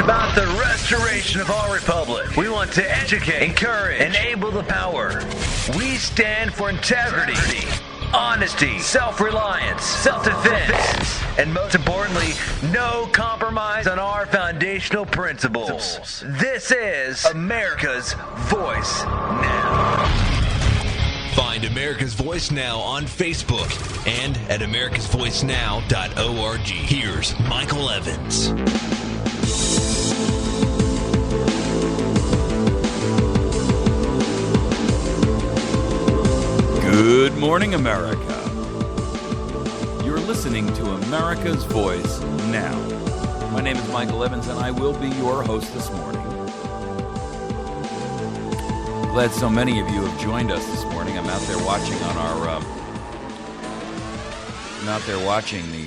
about the restoration of our republic. We want to educate, encourage, enable the power. We stand for integrity, honesty, self-reliance, self-defense, and most importantly, no compromise on our foundational principles. This is America's Voice Now. Find America's Voice Now on Facebook and at americasvoicenow.org. Here's Michael Evans. Good morning, America. You're listening to America's Voice Now. My name is Michael Evans, and I will be your host this morning. Glad so many of you have joined us this morning. I'm out there watching on our,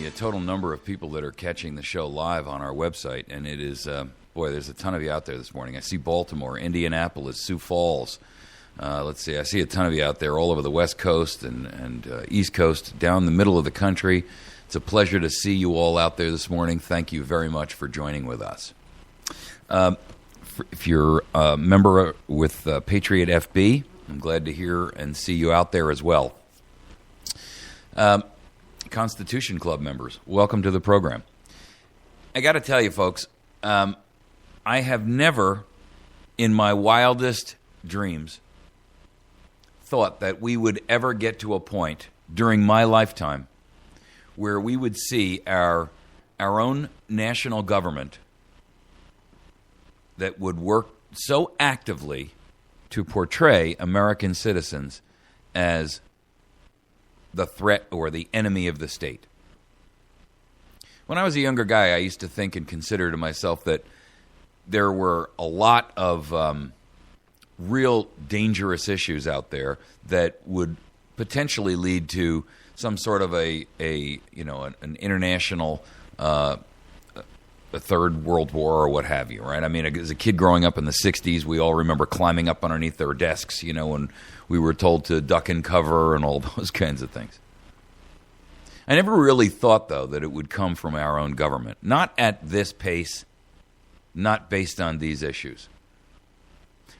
the total number of people that are catching the show live on our website, and it is, there's a ton of you out there this morning. I see Baltimore, Indianapolis, Sioux Falls. I see a ton of you out there all over the West Coast and East Coast, down the middle of the country. It's a pleasure to see you all out there this morning. Thank you very much for joining with us. If you're a member with Patriot FB, I'm glad to hear and see you out there as well. Constitution Club members, welcome to the program. I got to tell you, folks, I have never, in my wildest dreams, thought that we would ever get to a point during my lifetime where we would see our own national government that would work so actively to portray American citizens as the threat or the enemy of the state. When I was a younger guy, I used to think and consider to myself that there were a lot of real dangerous issues out there that would potentially lead to some sort of an international a third world war or what have you, right? I mean, as a kid growing up in the 60s, we all remember climbing up underneath their desks, when we were told to duck and cover and all those kinds of things. I never really thought, though, that it would come from our own government. Not at this pace, not based on these issues.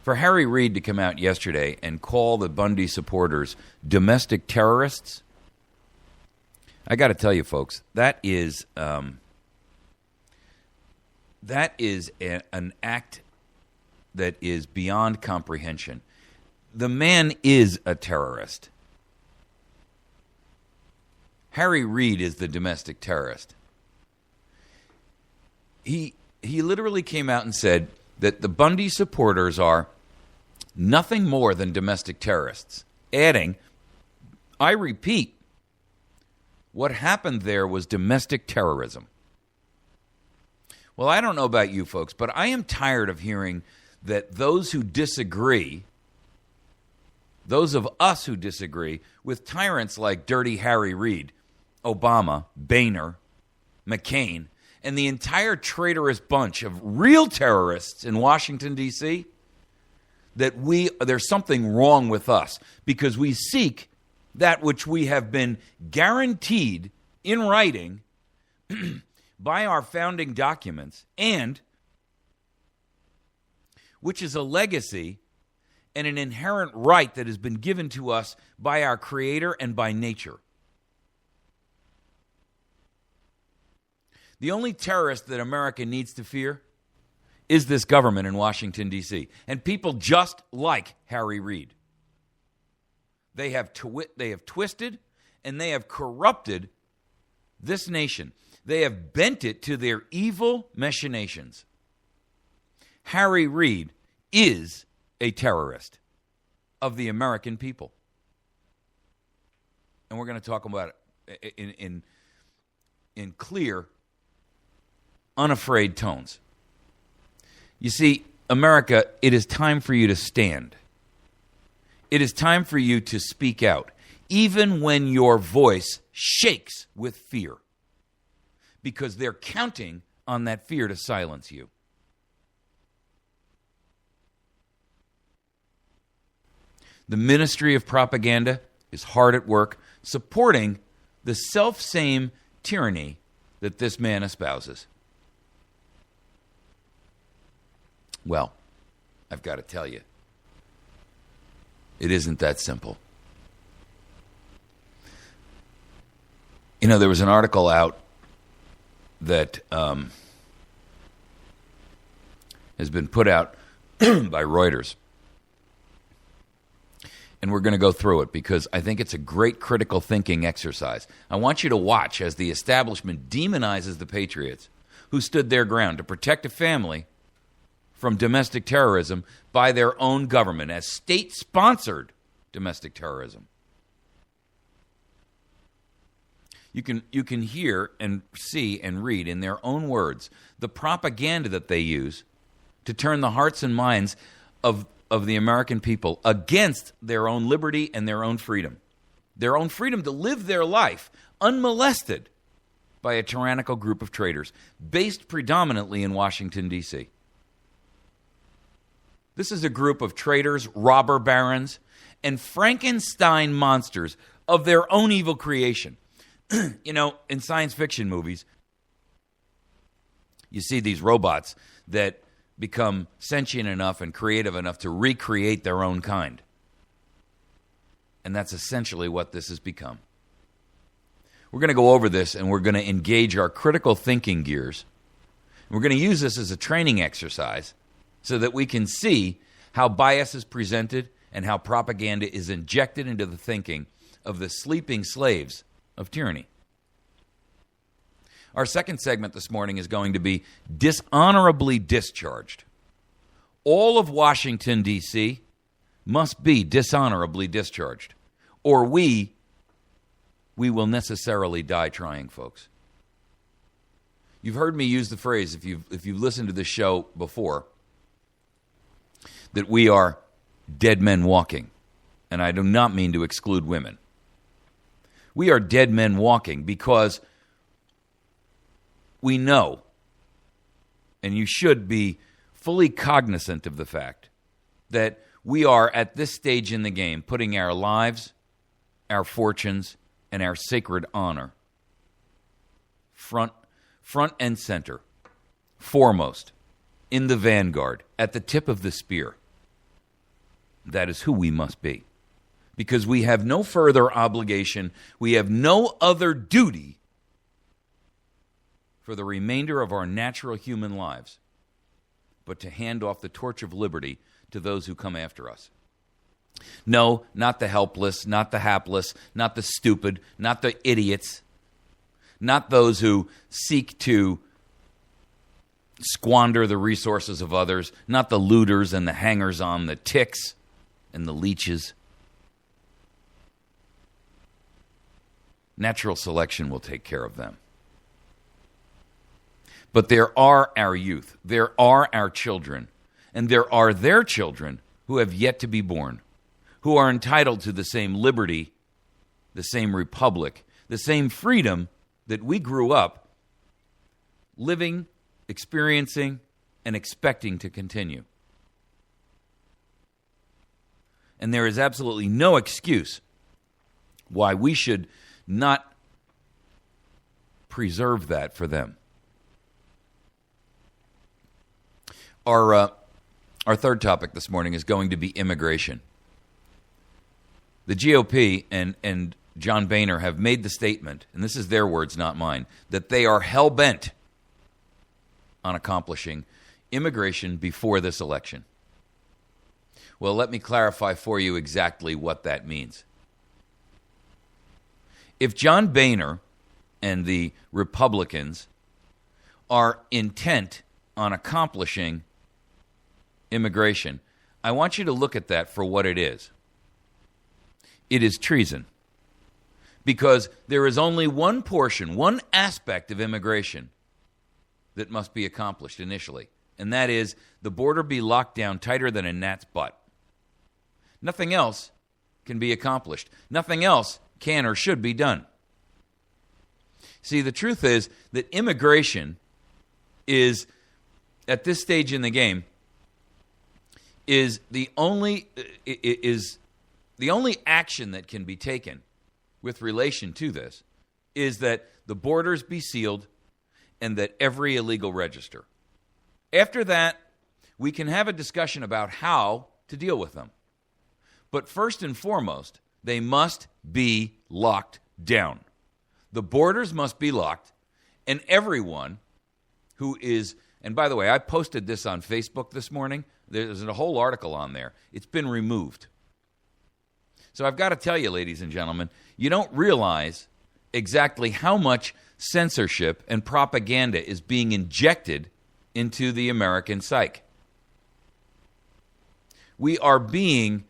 For Harry Reid to come out yesterday and call the Bundy supporters domestic terrorists, I got to tell you, folks, that is an act that is beyond comprehension. The man is a terrorist. Harry Reid is the domestic terrorist. He literally came out and said that the Bundy supporters are nothing more than domestic terrorists, adding, I repeat, what happened there was domestic terrorism. Well, I don't know about you folks, but I am tired of hearing that those who disagree, those of us who disagree with tyrants like Dirty Harry Reid, Obama, Boehner, McCain, and the entire traitorous bunch of real terrorists in Washington, D.C., that there's something wrong with us because we seek that which we have been guaranteed in writing by our founding documents, and which is a legacy and an inherent right that has been given to us by our Creator and by nature. The only terrorist that America needs to fear is this government in Washington, D.C., and people just like Harry Reid. They have twisted and they have corrupted this nation. They have bent it to their evil machinations. Harry Reid is a terrorist of the American people. And we're going to talk about it in clear, unafraid tones. You see, America, it is time for you to stand. It is time for you to speak out, even when your voice shakes with fear, because they're counting on that fear to silence you. The Ministry of Propaganda is hard at work supporting the self-same tyranny that this man espouses. Well, I've got to tell you, it isn't that simple. You know, there was an article out that has been put out by Reuters. And we're going to go through it because I think it's a great critical thinking exercise. I want you to watch as the establishment demonizes the patriots who stood their ground to protect a family from domestic terrorism by their own government as state-sponsored domestic terrorism. You can hear and see and read in their own words the propaganda that they use to turn the hearts and minds of the American people against their own liberty and their own freedom to live their life unmolested by a tyrannical group of traitors based predominantly in Washington, D.C. This is a group of traitors, robber barons, and Frankenstein monsters of their own evil creation. You know, in science fiction movies, you see these robots that become sentient enough and creative enough to recreate their own kind. And that's essentially what this has become. We're going to go over this, and we're going to engage our critical thinking gears. We're going to use this as a training exercise so that we can see how bias is presented and how propaganda is injected into the thinking of the sleeping slaves of tyranny. Our second segment this morning is going to be dishonorably discharged. All of Washington, D.C. must be dishonorably discharged, or we will necessarily die trying, folks. You've heard me use the phrase, if you've listened to this show before, that we are dead men walking, and I do not mean to exclude women. We are dead men walking because we know, and you should be fully cognizant of the fact, that we are at this stage in the game putting our lives, our fortunes, and our sacred honor front and center, foremost, in the vanguard, at the tip of the spear. That is who we must be. Because we have no further obligation, we have no other duty for the remainder of our natural human lives but to hand off the torch of liberty to those who come after us. No, not the helpless, not the hapless, not the stupid, not the idiots, not those who seek to squander the resources of others, not the looters and the hangers-on, the ticks and the leeches. Natural selection will take care of them. But there are our youth, there are our children, and there are their children who have yet to be born, who are entitled to the same liberty, the same republic, the same freedom that we grew up living, experiencing, and expecting to continue. And there is absolutely no excuse why we should not preserve that for them. Our third topic this morning is going to be immigration. The GOP and John Boehner have made the statement, and this is their words, not mine, that they are hell-bent on accomplishing immigration before this election. Well, let me clarify for you exactly what that means. If John Boehner and the Republicans are intent on accomplishing immigration, I want you to look at that for what it is. It is treason. Because there is only one portion, one aspect of immigration that must be accomplished initially, and that is the border be locked down tighter than a gnat's butt. Nothing else can be accomplished. Nothing else can or should be done. See, the truth is that immigration is, at this stage in the game, is the only action that can be taken with relation to this is that the borders be sealed and that every illegal register. After that, We can have a discussion about how to deal with them. But first and foremost, they must be locked down. The borders must be locked, and everyone who is, and by the way, I posted this on Facebook this morning. There's a whole article on there. It's been removed. So I've got to tell you, ladies and gentlemen, you don't realize exactly how much censorship and propaganda is being injected into the American psyche. We are being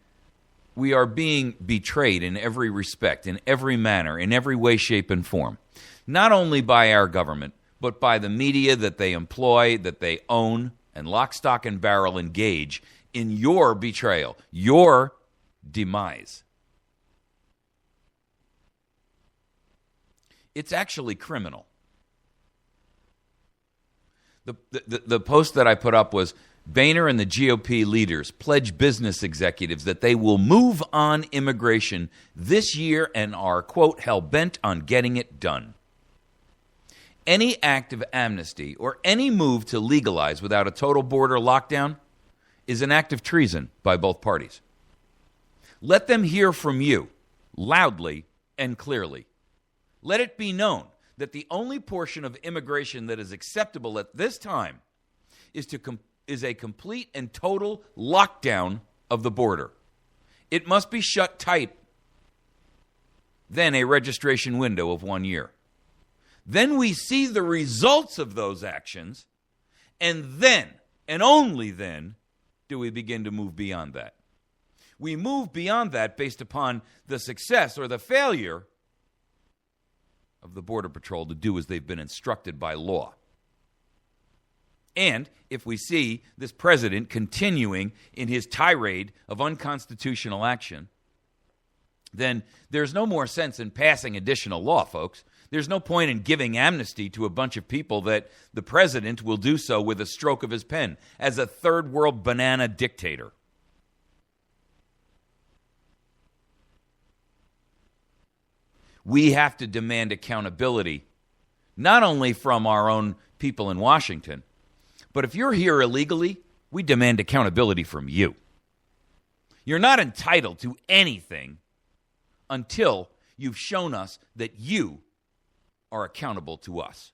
betrayed in every respect, in every manner, in every way, shape, and form. Not only by our government, but by the media that they employ, that they own, and lock, stock, and barrel engage in your betrayal, your demise. It's actually criminal. The post that I put up was, Boehner and the GOP leaders pledge business executives that they will move on immigration this year and are, quote, hell-bent on getting it done. Any act of amnesty or any move to legalize without a total border lockdown is an act of treason by both parties. Let them hear from you loudly and clearly. Let it be known that the only portion of immigration that is acceptable at this time is a complete and total lockdown of the border. It must be shut tight, then a registration window of 1 year. Then we see the results of those actions, and then, and only then, do we begin to move beyond that. We move beyond that based upon the success or the failure of the Border Patrol to do as they've been instructed by law. And if we see this president continuing in his tirade of unconstitutional action, then there's no more sense in passing additional law, folks. There's no point in giving amnesty to a bunch of people that the president will do so with a stroke of his pen as a third world banana dictator. We have to demand accountability, not only from our own people in Washington, but if you're here illegally, we demand accountability from you. You're not entitled to anything until you've shown us that you are accountable to us.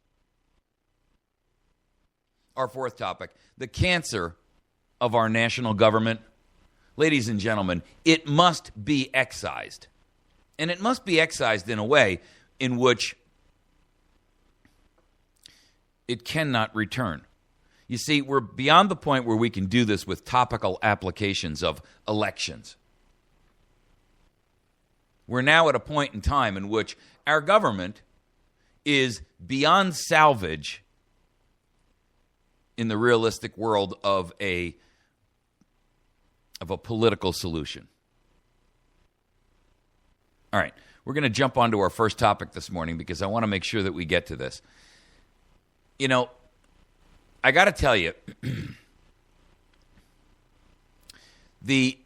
Our fourth topic, the cancer of our national government. Ladies and gentlemen, it must be excised. And it must be excised in a way in which it cannot return. You see, we're beyond the point where we can do this with topical applications of elections. We're now at a point in time in which our government is beyond salvage in the realistic world of a political solution. All right, we're going to jump onto our first topic this morning because I want to make sure that we get to this. You know, I got to tell you, the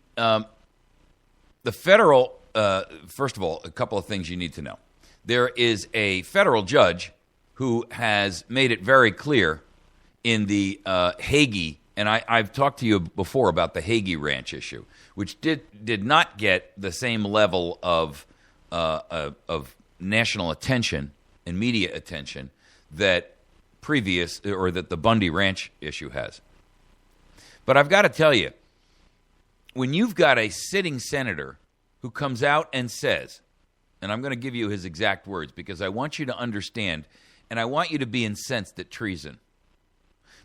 federal, first of all, a couple of things you need to know. There is a federal judge who has made it very clear in the Hagee, and I've talked to you before about the Hagee Ranch issue, which did not get the same level of national attention and media attention that that the BundyRanch issue has. But I've got to tell you, when you've got a sitting senator who comes out and says, and I'm going to give you his exact words because I want you to understand and I want you to be incensed at treason.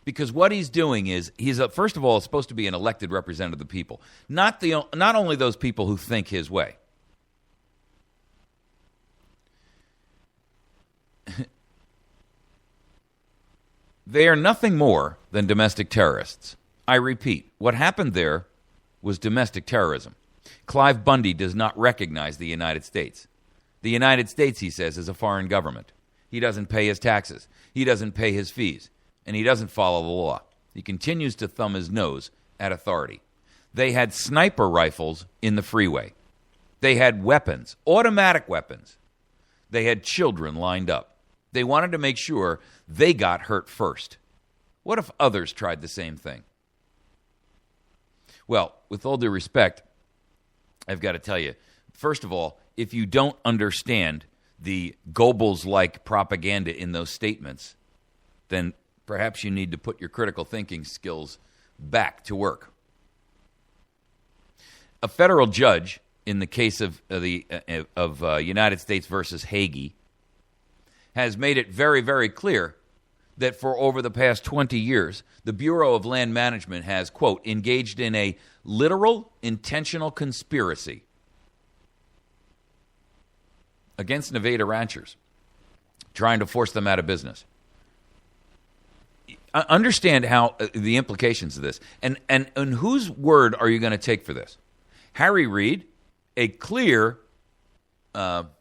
Because what he's doing is, first of all, supposed to be an elected representative of the people, not only those people who think his way. They are nothing more than domestic terrorists. I repeat, what happened there was domestic terrorism. Clive Bundy does not recognize the United States. The United States, he says, is a foreign government. He doesn't pay his taxes. He doesn't pay his fees. And he doesn't follow the law. He continues to thumb his nose at authority. They had sniper rifles in the freeway. They had weapons, automatic weapons. They had children lined up. They wanted to make sure they got hurt first. What if others tried the same thing? Well, with all due respect, I've got to tell you, first of all, if you don't understand the Goebbels-like propaganda in those statements, then perhaps you need to put your critical thinking skills back to work. A federal judge in the case of United States versus Hagee has made it very, very clear that for over the past 20 years, the Bureau of Land Management has, quote, engaged in a literal, intentional conspiracy against Nevada ranchers, trying to force them out of business. Understand how the implications of this. And whose word are you going to take for this? Harry Reid, a clear enemy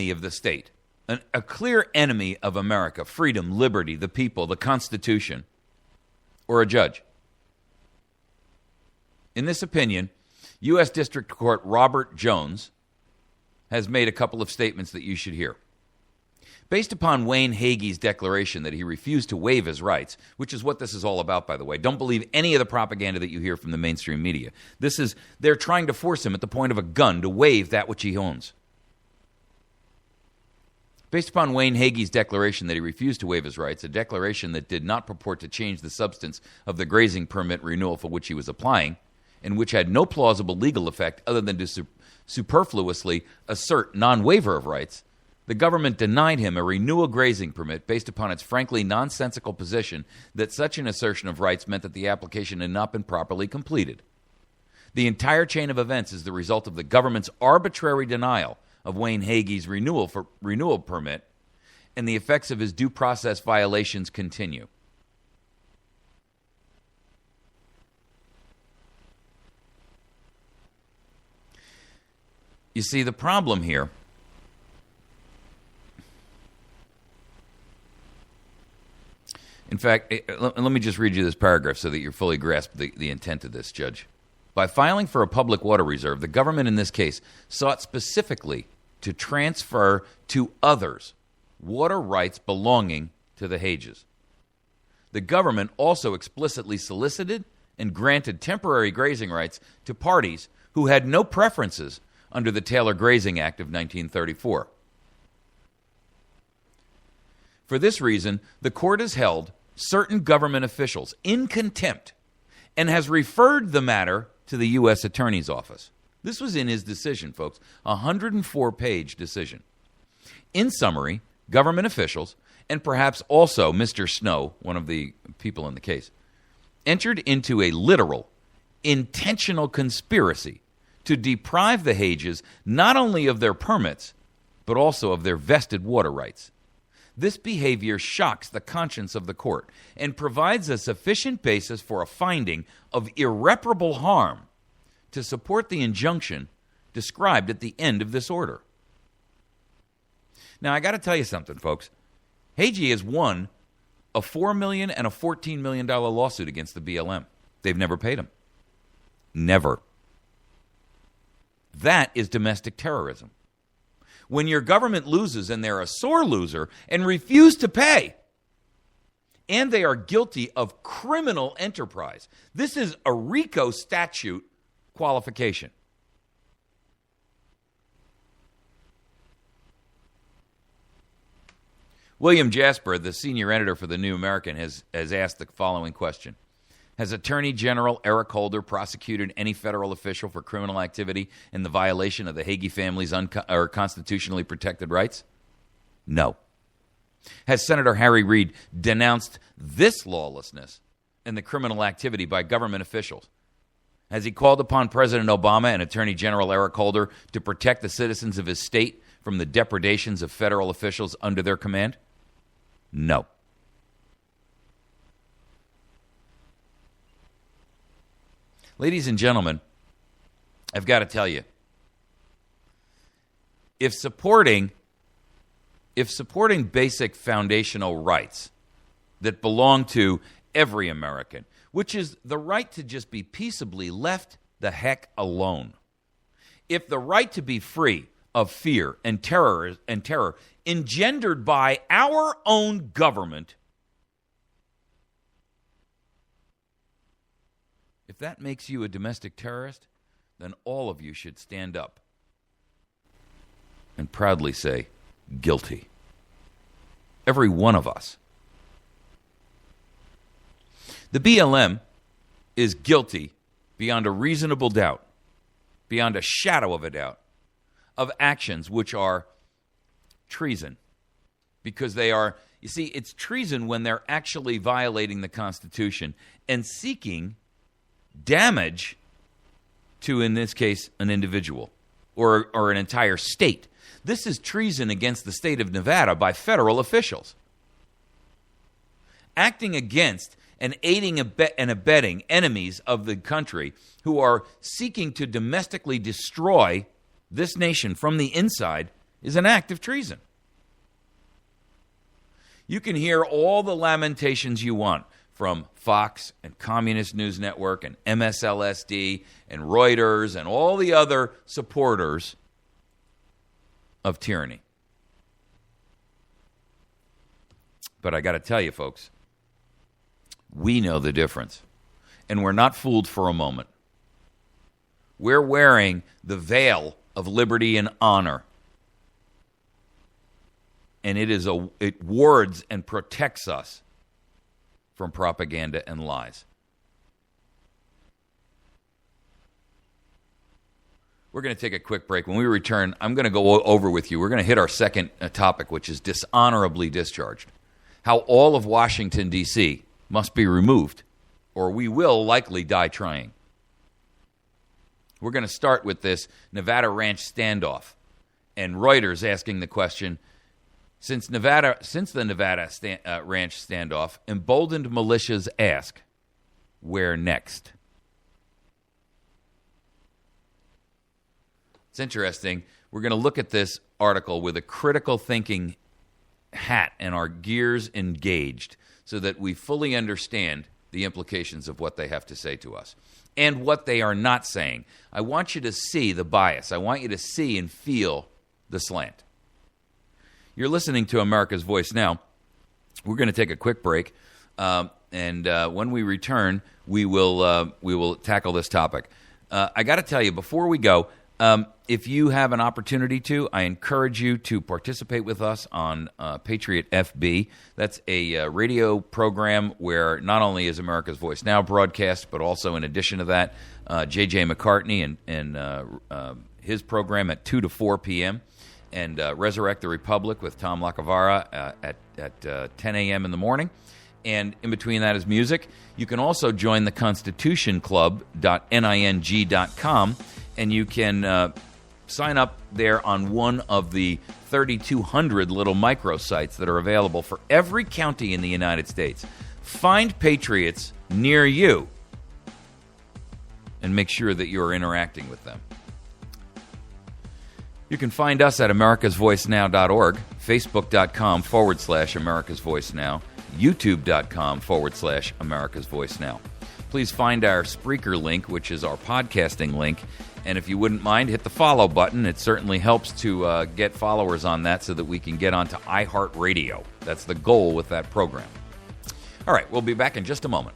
of the state, a clear enemy of America, freedom, liberty, the people, the Constitution, or a judge? In this opinion, U.S. District Court Robert Jones has made a couple of statements that you should hear. Based upon Wayne Hagee's declaration that he refused to waive his rights, which is what this is all about, by the way. Don't believe any of the propaganda that you hear from the mainstream media. They're trying to force him at the point of a gun to waive that which he owns. Based upon Wayne Hagee's declaration that he refused to waive his rights, a declaration that did not purport to change the substance of the grazing permit renewal for which he was applying, and which had no plausible legal effect other than to superfluously assert non-waiver of rights, the government denied him a renewal grazing permit based upon its frankly nonsensical position that such an assertion of rights meant that the application had not been properly completed. The entire chain of events is the result of the government's arbitrary denial of Wayne Hagee's renewal permit, and the effects of his due process violations continue. You see, the problem here in fact, let me just read you this paragraph so that you're fully grasp the intent of this, Judge. By filing for a public water reserve, the government in this case sought specifically to transfer to others water rights belonging to the Hages. The government also explicitly solicited and granted temporary grazing rights to parties who had no preferences under the Taylor Grazing Act of 1934. For this reason, the court has held certain government officials in contempt and has referred the matter to the U.S. Attorney's Office. This was in his decision, folks, a 104-page decision. In summary, government officials, and perhaps also Mr. Snow, one of the people in the case, entered into a literal, intentional conspiracy to deprive the Hages not only of their permits, but also of their vested water rights. This behavior shocks the conscience of the court and provides a sufficient basis for a finding of irreparable harm to support the injunction described at the end of this order. Now, I got to tell you something, folks. Hagee has won a $4 million and a $14 million lawsuit against the BLM. They've never paid him. Never. That is domestic terrorism. When your government loses, and they're a sore loser, and refuse to pay, and they are guilty of criminal enterprise. This is a RICO statute qualification. William Jasper, the senior editor for the New American, has asked the following question. Has Attorney General Eric Holder prosecuted any federal official for criminal activity in the violation of the Hagee family's constitutionally protected rights? No. Has Senator Harry Reid denounced this lawlessness and the criminal activity by government officials? Has he called upon President Obama and Attorney General Eric Holder to protect the citizens of his state from the depredations of federal officials under their command? No. Ladies and gentlemen, I've got to tell you, if supporting basic foundational rights that belong to every American, which is the right to just be peaceably left the heck alone, if the right to be free of fear and terror engendered by our own government that makes you a domestic terrorist, then all of you should stand up and proudly say, guilty. Every one of us. The BLM is guilty beyond a reasonable doubt, beyond a shadow of a doubt, of actions which are treason. Because they are, you see, it's treason when they're actually violating the Constitution and seeking damage to, in this case, an individual or an entire state. This is treason against the state of Nevada by federal officials. Acting against and aiding and abetting enemies of the country who are seeking to domestically destroy this nation from the inside is an act of treason. You can hear all the lamentations you want from Fox and Communist News Network and MSLSD and Reuters and all the other supporters of tyranny. But I got to tell you, folks, we know the difference. And we're not fooled for a moment. We're wearing the veil of liberty and honor. And it wards and protects us from propaganda and lies. We're going to take a quick break. When we return, I'm going to go over with you. We're going to hit our second topic, which is dishonorably discharged. How all of Washington, D.C. must be removed, or we will likely die trying. We're going to start with this Nevada ranch standoff, and Reuters asking the question, since the Nevada ranch standoff, emboldened militias ask, where next? It's interesting. We're going to look at this article with a critical thinking hat and our gears engaged so that we fully understand the implications of what they have to say to us and what they are not saying. I want you to see the bias. I want you to see and feel the slant. You're listening to America's Voice Now. We're going to take a quick break, and when we return, we will tackle this topic. I got to tell you, before we go, if you have an opportunity to, I encourage you to participate with us on Patriot FB. That's a radio program where not only is America's Voice Now broadcast, but also in addition to that, J.J. McCartney and his program at 2 to 4 p.m., and Resurrect the Republic with Tom Lacavara at 10 a.m. in the morning. And in between that is music. You can also join the constitutionclub.ning.com, and you can sign up there on one of the 3,200 little microsites that are available for every county in the United States. Find patriots near you and make sure that you're interacting with them. You can find us at americasvoicenow.org, facebook.com/americasvoicenow, youtube.com/americasvoicenow. Please find our Spreaker link, which is our podcasting link, and if you wouldn't mind, hit the follow button. It certainly helps to get followers on that so that we can get onto iHeartRadio. That's the goal with that program. All right, we'll be back in just a moment.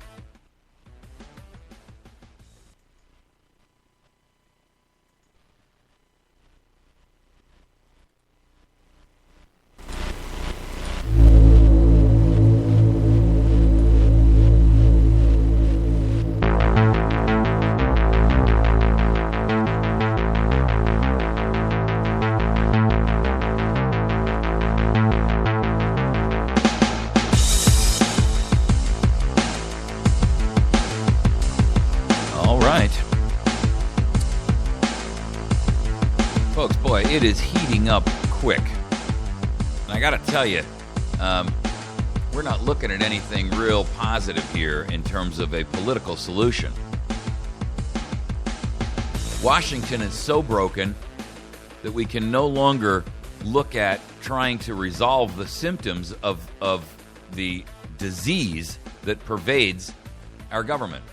It is heating up quick. And I got to tell you, we're not looking at anything real positive here in terms of a political solution. Washington is so broken that we can no longer look at trying to resolve the symptoms of the disease that pervades our government.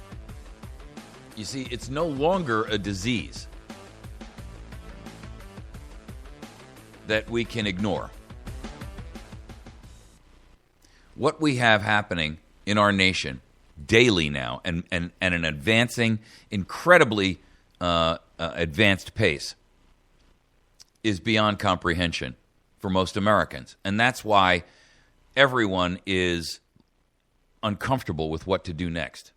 You see, it's no longer a disease that we can ignore. What we have happening in our nation daily now, and an advancing, incredibly advanced pace, is beyond comprehension for most Americans. And that's why everyone is uncomfortable with what to do next.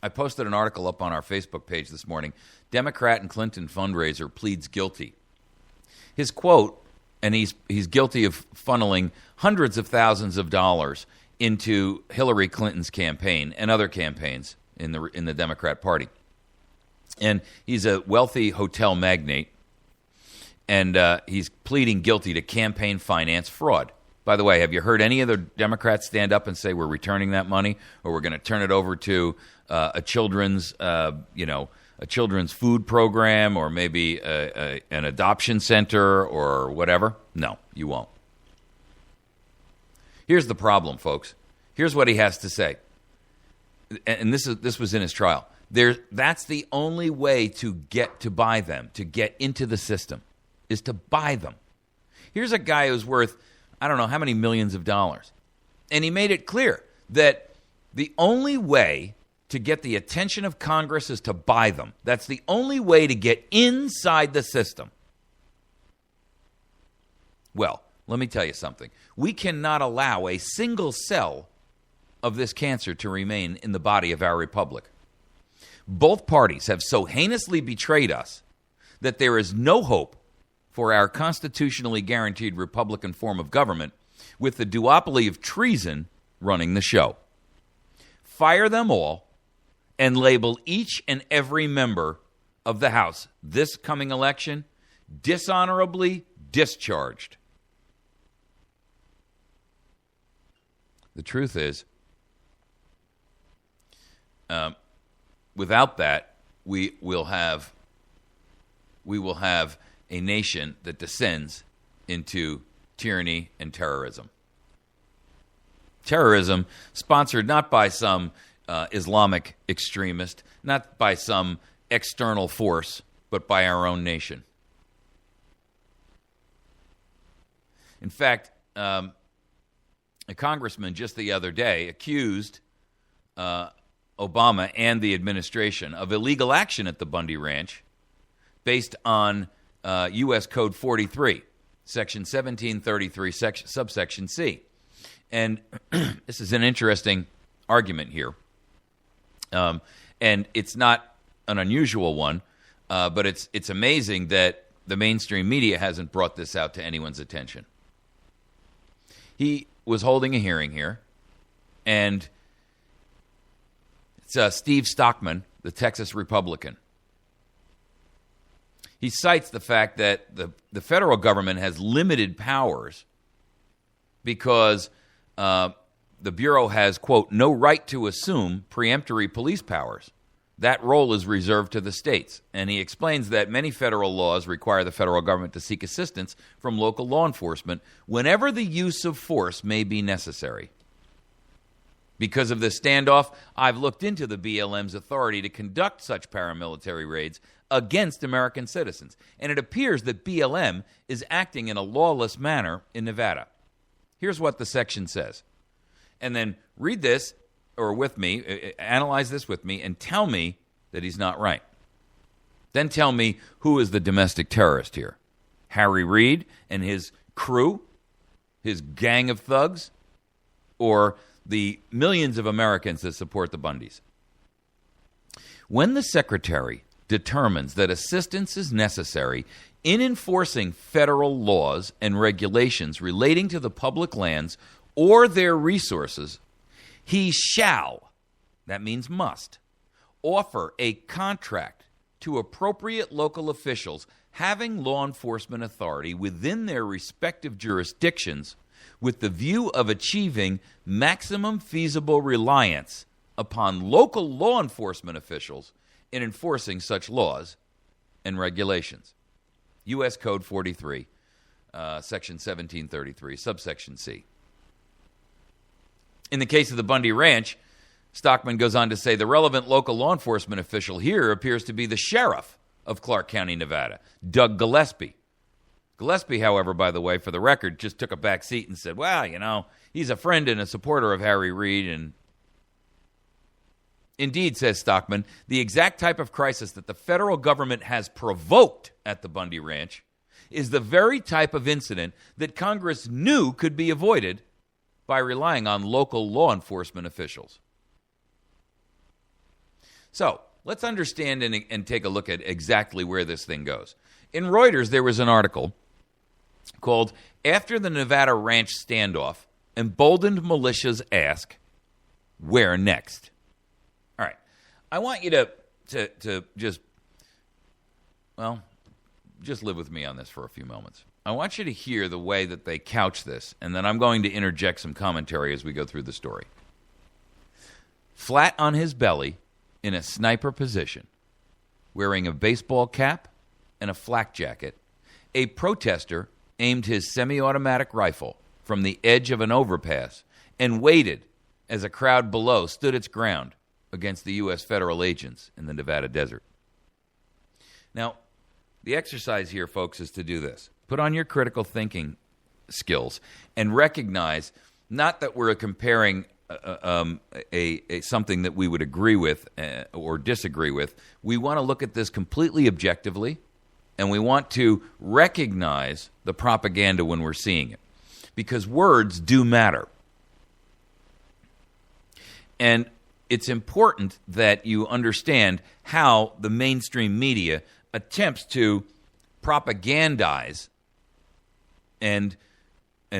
I posted an article up on our Facebook page this morning. Democrat and Clinton fundraiser pleads guilty. His quote, and he's guilty of funneling hundreds of thousands of dollars into Hillary Clinton's campaign and other campaigns in the Democrat Party. And he's a wealthy hotel magnate, and he's pleading guilty to campaign finance fraud. By the way, have you heard any of the Democrats stand up and say we're returning that money, or we're going to turn it over to a children's food program, or maybe an adoption center or whatever? No, you won't. Here's the problem, folks. Here's what he has to say, and this was in his trial. That's the only way to buy them, to get into the system, is to buy them. Here's a guy who's worth, I don't know how many millions of dollars. And he made it clear that the only way to get the attention of Congress is to buy them. That's the only way to get inside the system. Well, let me tell you something. We cannot allow a single cell of this cancer to remain in the body of our republic. Both parties have so heinously betrayed us that there is no hope for our constitutionally guaranteed Republican form of government, with the duopoly of treason running the show. Fire them all and label each and every member of the House this coming election dishonorably discharged. The truth is, without that, we will have a nation that descends into tyranny and terrorism. Terrorism sponsored not by some Islamic extremist, not by some external force, but by our own nation. In fact, a congressman just the other day accused Obama and the administration of illegal action at the Bundy Ranch based on U.S. Code 43, Section 1733, subsection C. And this is an interesting argument here. And it's not an unusual one, but it's amazing that the mainstream media hasn't brought this out to anyone's attention. He was holding a hearing here, and it's Steve Stockman, the Texas Republican. He cites the fact that the federal government has limited powers because the Bureau has, quote, no right to assume preemptory police powers. That role is reserved to the states. And he explains that many federal laws require the federal government to seek assistance from local law enforcement whenever the use of force may be necessary. Because of this standoff, I've looked into the BLM's authority to conduct such paramilitary raids against American citizens. And it appears that BLM is acting in a lawless manner in Nevada. Here's what the section says. And then read this, or with me, analyze this with me, and tell me that he's not right. Then tell me who is the domestic terrorist here. Harry Reid and his crew, his gang of thugs, or the millions of Americans that support the Bundys. When the Secretary determines that assistance is necessary in enforcing federal laws and regulations relating to the public lands or their resources, he shall, that means must, offer a contract to appropriate local officials having law enforcement authority within their respective jurisdictions with the view of achieving maximum feasible reliance upon local law enforcement officials in enforcing such laws and regulations. U.S. Code 43, Section 1733, subsection C. In the case of the Bundy Ranch, Stockman goes on to say the relevant local law enforcement official here appears to be the sheriff of Clark County, Nevada, Doug Gillespie. Gillespie, however, by the way, for the record, just took a back seat and said, well, you know, he's a friend and a supporter of Harry Reid, and Indeed, says Stockman, the exact type of crisis that the federal government has provoked at the Bundy Ranch is the very type of incident that Congress knew could be avoided by relying on local law enforcement officials. So, let's understand and take a look at exactly where this thing goes. In Reuters, there was an article called After the Nevada Ranch Standoff, Emboldened Militias Ask, Where Next? All right. I want you to just live with me on this for a few moments. I want you to hear the way that they couch this, and then I'm going to interject some commentary as we go through the story. Flat on his belly, in a sniper position, wearing a baseball cap and a flak jacket, a protester aimed his semi-automatic rifle from the edge of an overpass and waited as a crowd below stood its ground against the U.S. federal agents in the Nevada desert. Now, the exercise here, folks, is to do this. Put on your critical thinking skills and recognize not that we're comparing something that we would agree with or disagree with. We want to look at this completely objectively, and we want to recognize the propaganda when we're seeing it, because words do matter. And it's important that you understand how the mainstream media attempts to propagandize and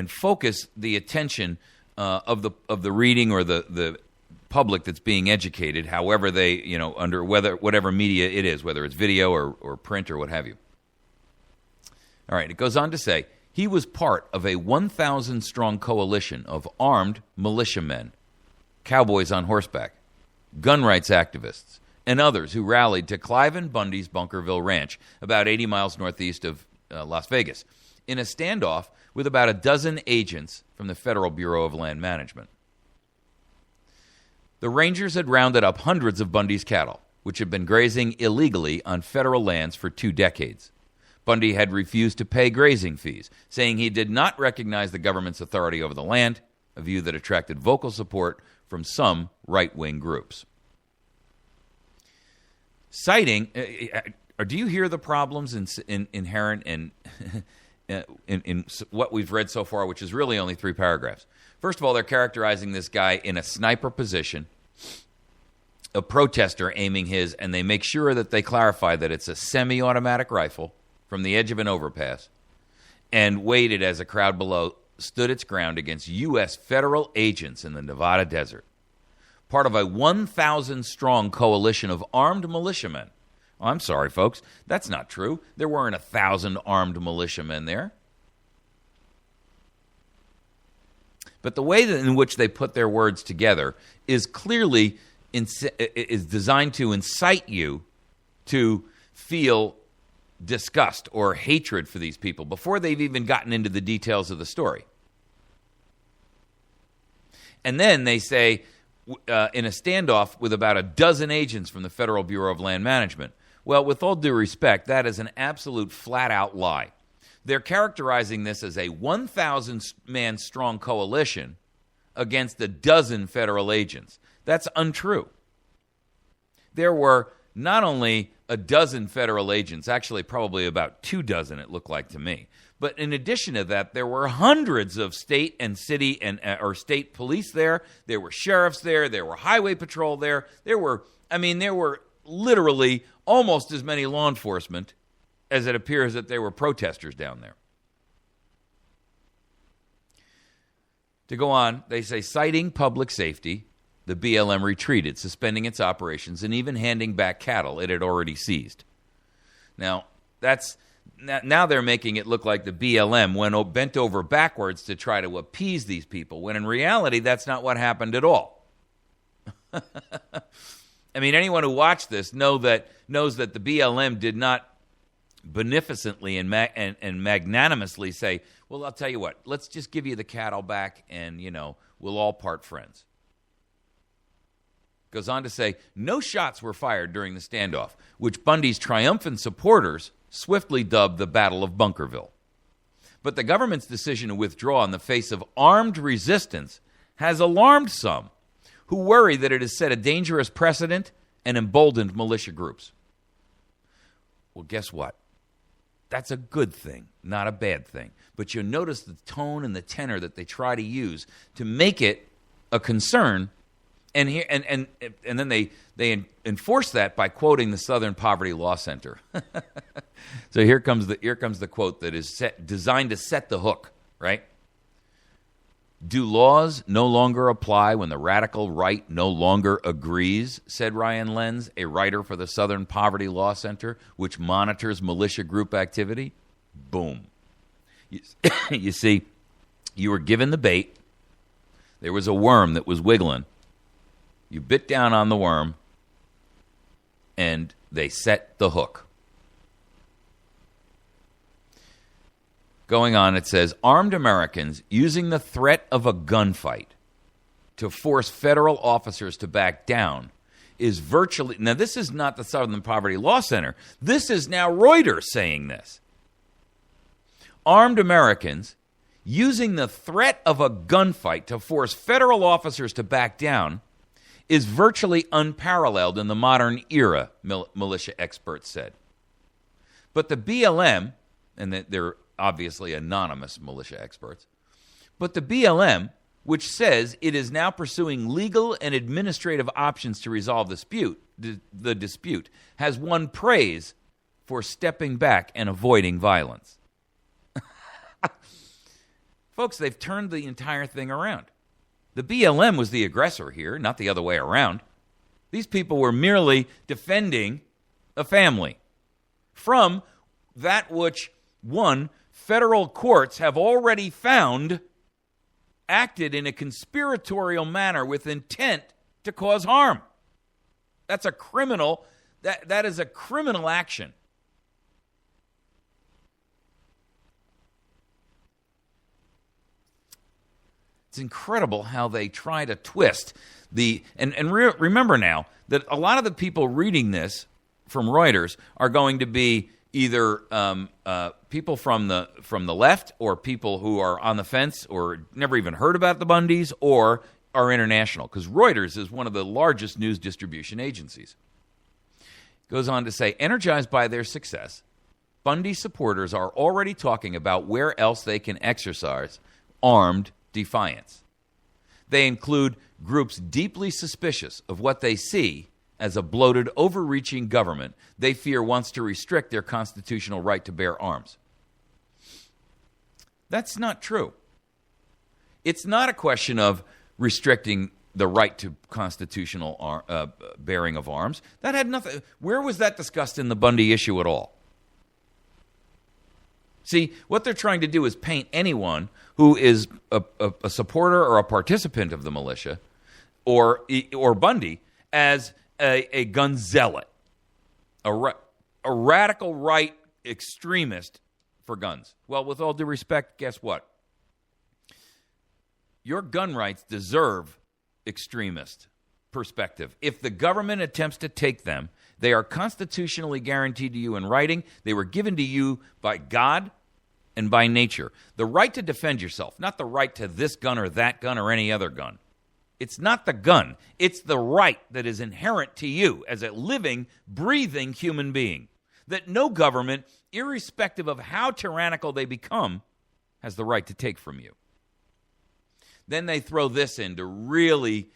focus the attention of the reading or the public that's being educated, however they, under whatever media it is, whether it's video or print or what have you. All right, it goes on to say, he was part of a 1,000-strong coalition of armed militiamen, cowboys on horseback, gun rights activists, and others who rallied to Cliven Bundy's Bunkerville Ranch, about 80 miles northeast of Las Vegas, in a standoff with about a dozen agents from the Federal Bureau of Land Management. The Rangers had rounded up hundreds of Bundy's cattle, which had been grazing illegally on federal lands for 2 decades. Bundy had refused to pay grazing fees, saying he did not recognize the government's authority over the land, a view that attracted vocal support from some right-wing groups. Citing, do you hear the problems inherent in what we've read so far, which is really only 3 paragraphs? First of all, they're characterizing this guy in a sniper position, a protester aiming his, and they make sure that they clarify that it's a semi-automatic rifle from the edge of an overpass, and waited as a crowd below stood its ground against U.S. federal agents in the Nevada desert. Part of a 1,000-strong coalition of armed militiamen. Oh, I'm sorry, folks. That's not true. There weren't 1,000 armed militiamen there. But the way in which they put their words together is clearly is designed to incite you to feel disgust or hatred for these people before they've even gotten into the details of the story. And then they say, in a standoff with about a dozen agents from the Federal Bureau of Land Management. Well, with all due respect, that is an absolute flat-out lie. They're characterizing this as a 1,000-man strong coalition against a dozen federal agents. That's untrue. There were not only a dozen federal agents, actually probably about 24, it looked like to me. But in addition to that, there were hundreds of state and city or state police there. There were sheriffs there. There were highway patrol there. There were literally almost as many law enforcement as it appears that there were protesters down there. To go on, they say, citing public safety, the BLM retreated, suspending its operations and even handing back cattle it had already seized. Now, now they're making it look like the BLM bent over backwards to try to appease these people, when in reality, that's not what happened at all. I mean, anyone who watched this knows that the BLM did not beneficently and magnanimously say, well, I'll tell you what, let's just give you the cattle back and, we'll all part friends. Goes on to say, no shots were fired during the standoff, which Bundy's triumphant supporters swiftly dubbed the Battle of Bunkerville. But the government's decision to withdraw in the face of armed resistance has alarmed some, who worry that it has set a dangerous precedent and emboldened militia groups. Well, guess what? That's a good thing, not a bad thing. But you'll notice the tone and the tenor that they try to use to make it a concern, and then they enforce that by quoting the Southern Poverty Law Center. So here comes the quote that is designed to set the hook, right? Do laws no longer apply when the radical right no longer agrees, said Ryan Lenz, a writer for the Southern Poverty Law Center, which monitors militia group activity? Boom. You see, you were given the bait. There was a worm that was wiggling. You bit down on the worm, and they set the hook. Going on, it says, armed Americans using the threat of a gunfight to force federal officers to back down is virtually... Now, this is not the Southern Poverty Law Center. This is now Reuters saying this. Armed Americans using the threat of a gunfight to force federal officers to back down is virtually unparalleled in the modern era, militia experts said. But the BLM, and they're obviously anonymous militia experts, but the BLM, which says it is now pursuing legal and administrative options to resolve the dispute, has won praise for stepping back and avoiding violence. Folks, they've turned the entire thing around. The BLM was the aggressor here, not the other way around. These people were merely defending a family from that which, one, federal courts have already found acted in a conspiratorial manner with intent to cause harm. That's a criminal, that is a criminal action. It's incredible how they try to twist the... remember now that a lot of the people reading this from Reuters are going to be either people from the left or people who are on the fence or never even heard about the Bundys or are international, because Reuters is one of the largest news distribution agencies. Goes on to say, energized by their success, Bundy supporters are already talking about where else they can exercise armed defiance. They include groups deeply suspicious of what they see as a bloated, overreaching government they fear wants to restrict their constitutional right to bear arms. That's not true. It's not a question of restricting the right to constitutional bearing of arms. That had nothing. Where was that discussed in the Bundy issue at all? See, what they're trying to do is paint anyone who is a supporter or a participant of the militia or Bundy as a gun zealot, a radical right extremist for guns. Well, with all due respect, guess what? Your gun rights deserve extremist perspective. If the government attempts to take them, they are constitutionally guaranteed to you in writing. They were given to you by God and by nature. The right to defend yourself, not the right to this gun or that gun or any other gun. It's not the gun. It's the right that is inherent to you as a living, breathing human being, that no government, irrespective of how tyrannical they become, has the right to take from you. Then they throw this in to really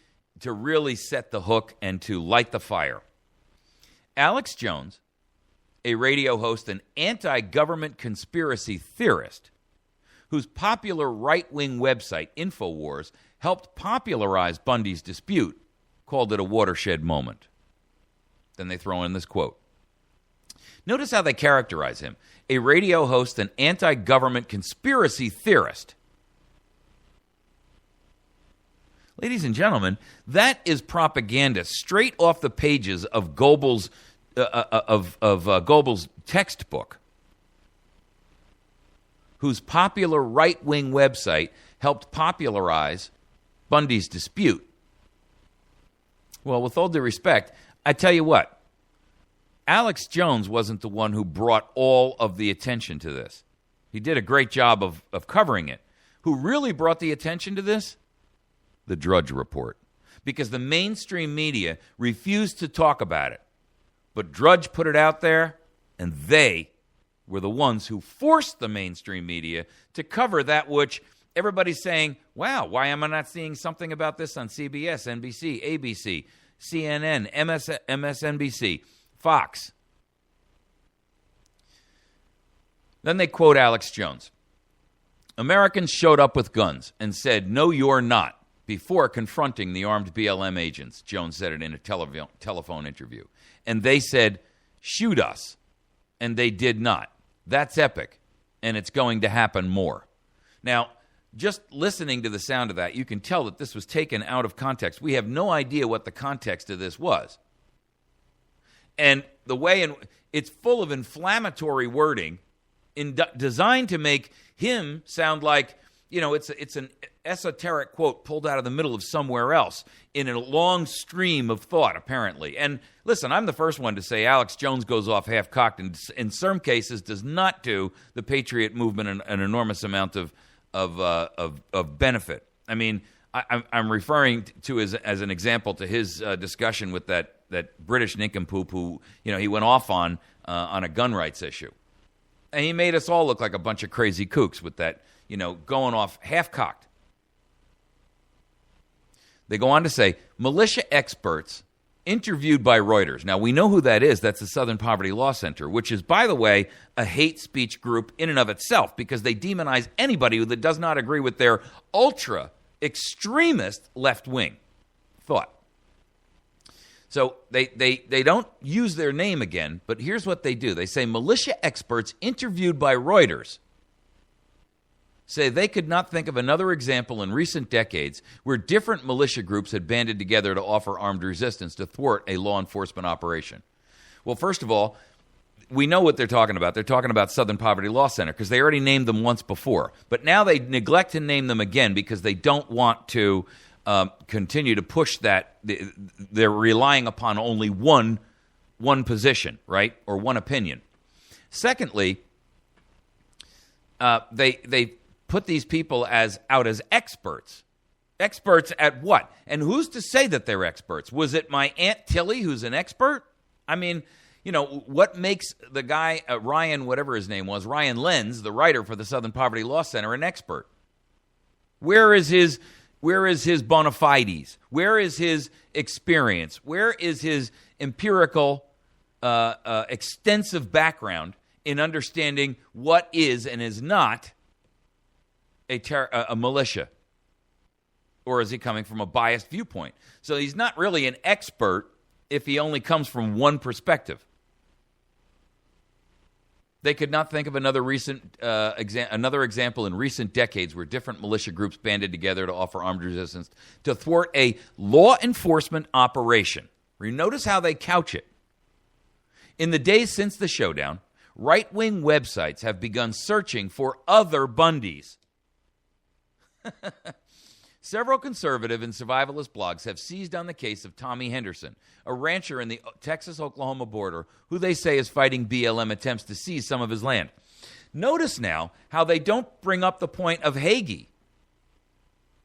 set the hook and to light the fire. Alex Jones, a radio host and anti-government conspiracy theorist, whose popular right-wing website, InfoWars, helped popularize Bundy's dispute, called it a watershed moment. Then they throw in this quote. Notice how they characterize him. A radio host and anti-government conspiracy theorist. Ladies and gentlemen, that is propaganda straight off the pages of Goebbels' Goebbels' textbook, whose popular right-wing website helped popularize Bundy's dispute. Well, with all due respect, I tell you what, Alex Jones wasn't the one who brought all of the attention to this. He did a great job of covering it. Who really brought the attention to this? The Drudge Report. because the mainstream media refused to talk about it. But Drudge put it out there, and they were the ones who forced the mainstream media to cover that which everybody's saying, wow, why am I not seeing something about this on CBS, NBC, ABC, CNN, MSNBC, Fox? Then they quote Alex Jones. Americans showed up with guns and said, no, you're not, before confronting the armed BLM agents, Jones said it in a telephone interview. And they said, shoot us. And they did not. That's epic. And it's going to happen more. Now, just listening to the sound of that, you can tell that this was taken out of context. We have no idea what the context of this was. And the way it's full of inflammatory wording designed to make him sound like, it's an esoteric quote pulled out of the middle of somewhere else in a long stream of thought, apparently. And listen, I'm the first one to say Alex Jones goes off half-cocked and in some cases does not do the Patriot movement an enormous amount of benefit. I mean, I'm referring to as an example to his discussion with that British nincompoop who, he went off on a gun rights issue. And he made us all look like a bunch of crazy kooks with that, going off half-cocked. They go on to say, militia experts interviewed by Reuters. Now, we know who that is. That's the Southern Poverty Law Center, which is, by the way, a hate speech group in and of itself because they demonize anybody that does not agree with their ultra-extremist left-wing thought. So they don't use their name again, but here's what they do. They say militia experts interviewed by Reuters say they could not think of another example in recent decades where different militia groups had banded together to offer armed resistance to thwart a law enforcement operation. Well, first of all, we know what they're talking about. They're talking about Southern Poverty Law Center because they already named them once before. But now they neglect to name them again because they don't want to continue to push that. They're relying upon only one position, right, or one opinion. Secondly, they put these people out as experts. Experts at what? And who's to say that they're experts? Was it my Aunt Tilly who's an expert? I mean, what makes the guy, Ryan, whatever his name was, Ryan Lenz, the writer for the Southern Poverty Law Center, an expert? Where is his bona fides? Where is his experience? Where is his empirical, extensive background in understanding what is and is not a militia? Or is he coming from a biased viewpoint? So he's not really an expert if he only comes from one perspective. They could not think of another example in recent decades where different militia groups banded together to offer armed resistance to thwart a law enforcement operation. Notice how they couch it. In the days since the showdown, right-wing websites have begun searching for other Bundys. Several conservative and survivalist blogs have seized on the case of Tommy Henderson, a rancher in the Texas-Oklahoma border who they say is fighting BLM attempts to seize some of his land. Notice now how they don't bring up the point of Hagee,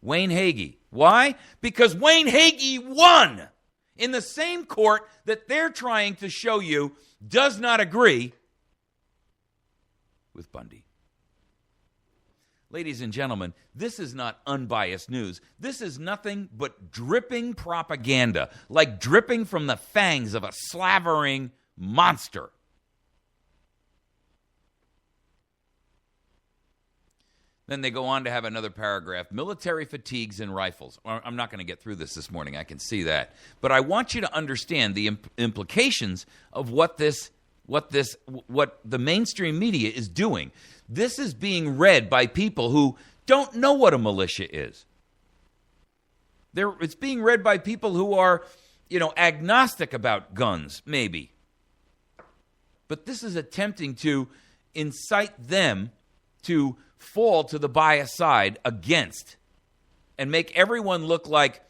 Wayne Hagee. Why? Because Wayne Hagee won in the same court that they're trying to show you does not agree with Bundy. Ladies and gentlemen, this is not unbiased news. This is nothing but dripping propaganda, like dripping from the fangs of a slavering monster. Then they go on to have another paragraph, military fatigues and rifles. I'm not going to get through this morning, I can see that. But I want you to understand the implications of what the mainstream media is doing. This is being read by people who don't know what a militia is. It's being read by people who are, agnostic about guns, maybe. But this is attempting to incite them to fall to the bias side against and make everyone look like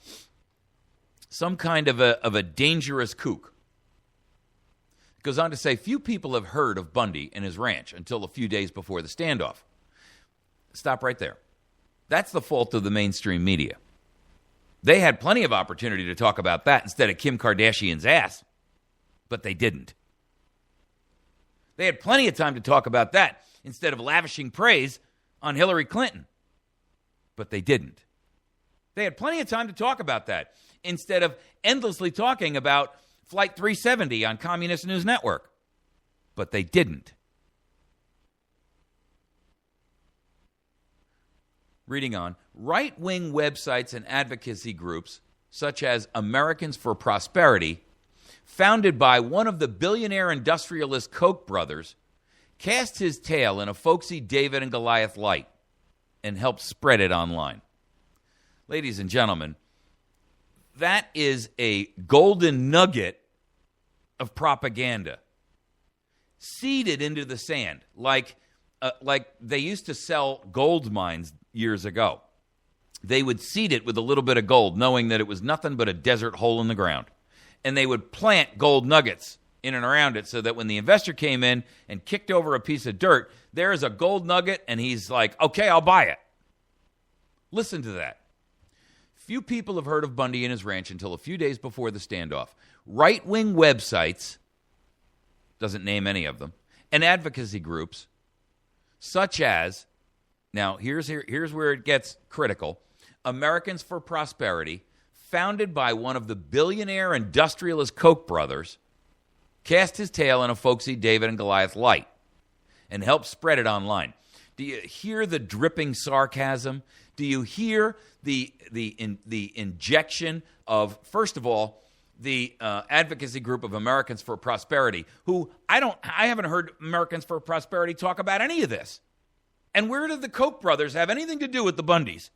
some kind of a dangerous kook. Goes on to say, few people have heard of Bundy and his ranch until a few days before the standoff. Stop right there. That's the fault of the mainstream media. They had plenty of opportunity to talk about that instead of Kim Kardashian's ass, but they didn't. They had plenty of time to talk about that instead of lavishing praise on Hillary Clinton, but they didn't. They had plenty of time to talk about that instead of endlessly talking about Flight 370 on Communist News Network, but they didn't. Reading on, right-wing websites and advocacy groups, such as Americans for Prosperity, founded by one of the billionaire industrialist Koch brothers, cast his tale in a folksy David and Goliath light and helped spread it online. Ladies and gentlemen, that is a golden nugget of propaganda, seeded into the sand, like they used to sell gold mines years ago. They would seed it with a little bit of gold, knowing that it was nothing but a desert hole in the ground. And they would plant gold nuggets in and around it so that when the investor came in and kicked over a piece of dirt, there is a gold nugget, and he's like, okay, I'll buy it. Listen to that. Few people have heard of Bundy and his ranch until a few days before the standoff. Right-wing websites, doesn't name any of them, and advocacy groups, such as, now here's where it gets critical, Americans for Prosperity, founded by one of the billionaire industrialist Koch brothers, cast his tale in a folksy David and Goliath light and helped spread it online. Do you hear the dripping sarcasm? Do you hear the injection of, first of all, the advocacy group of Americans for Prosperity, who I haven't heard Americans for Prosperity talk about any of this. And where did the Koch brothers have anything to do with the Bundys?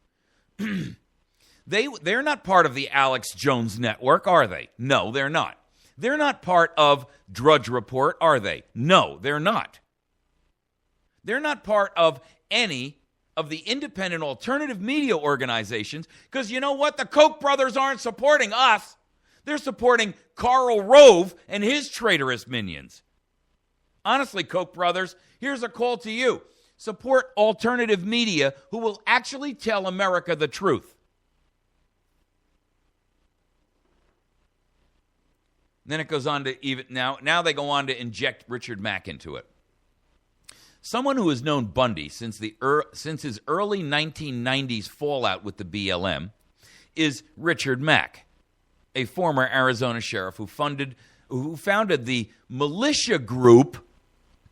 They're not part of the Alex Jones network, are they? No, they're not. They're not part of Drudge Report, are they? No, they're not. They're not part of any of the independent alternative media organizations, because you know what? The Koch brothers aren't supporting us. They're supporting Karl Rove and his traitorous minions. Honestly, Koch brothers, here's a call to you. Support alternative media who will actually tell America the truth. Then it goes on to even now they go on to inject Richard Mack into it. Someone who has known Bundy since his early 1990s fallout with the BLM is Richard Mack, a former Arizona sheriff who founded the militia group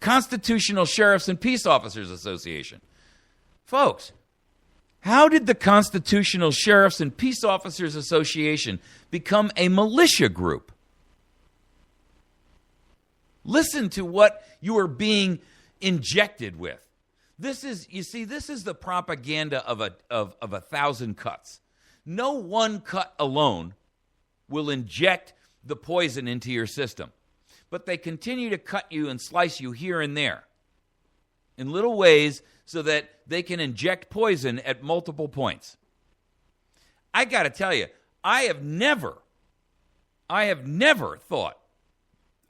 Constitutional Sheriffs and Peace Officers Association. Folks, how did the Constitutional Sheriffs and Peace Officers Association become a militia group? Listen to what you are being injected with. This is the propaganda of a thousand cuts. No one cut alone will inject the poison into your system, but they continue to cut you and slice you here and there in little ways so that they can inject poison at multiple points. I got to tell you, I have never thought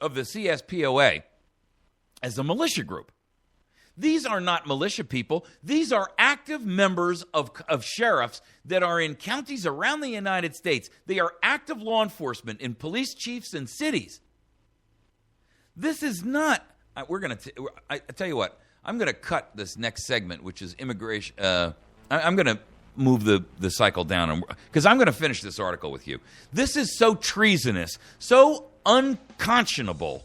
of the CSPOA as a militia group. These are not militia people. These are active members of sheriffs that are in counties around the United States. They are active law enforcement in police chiefs and cities. This is not, I tell you what, I'm going to cut this next segment, which is immigration. I'm going to move the cycle down because I'm going to finish this article with you. This is so treasonous, so unconscionable.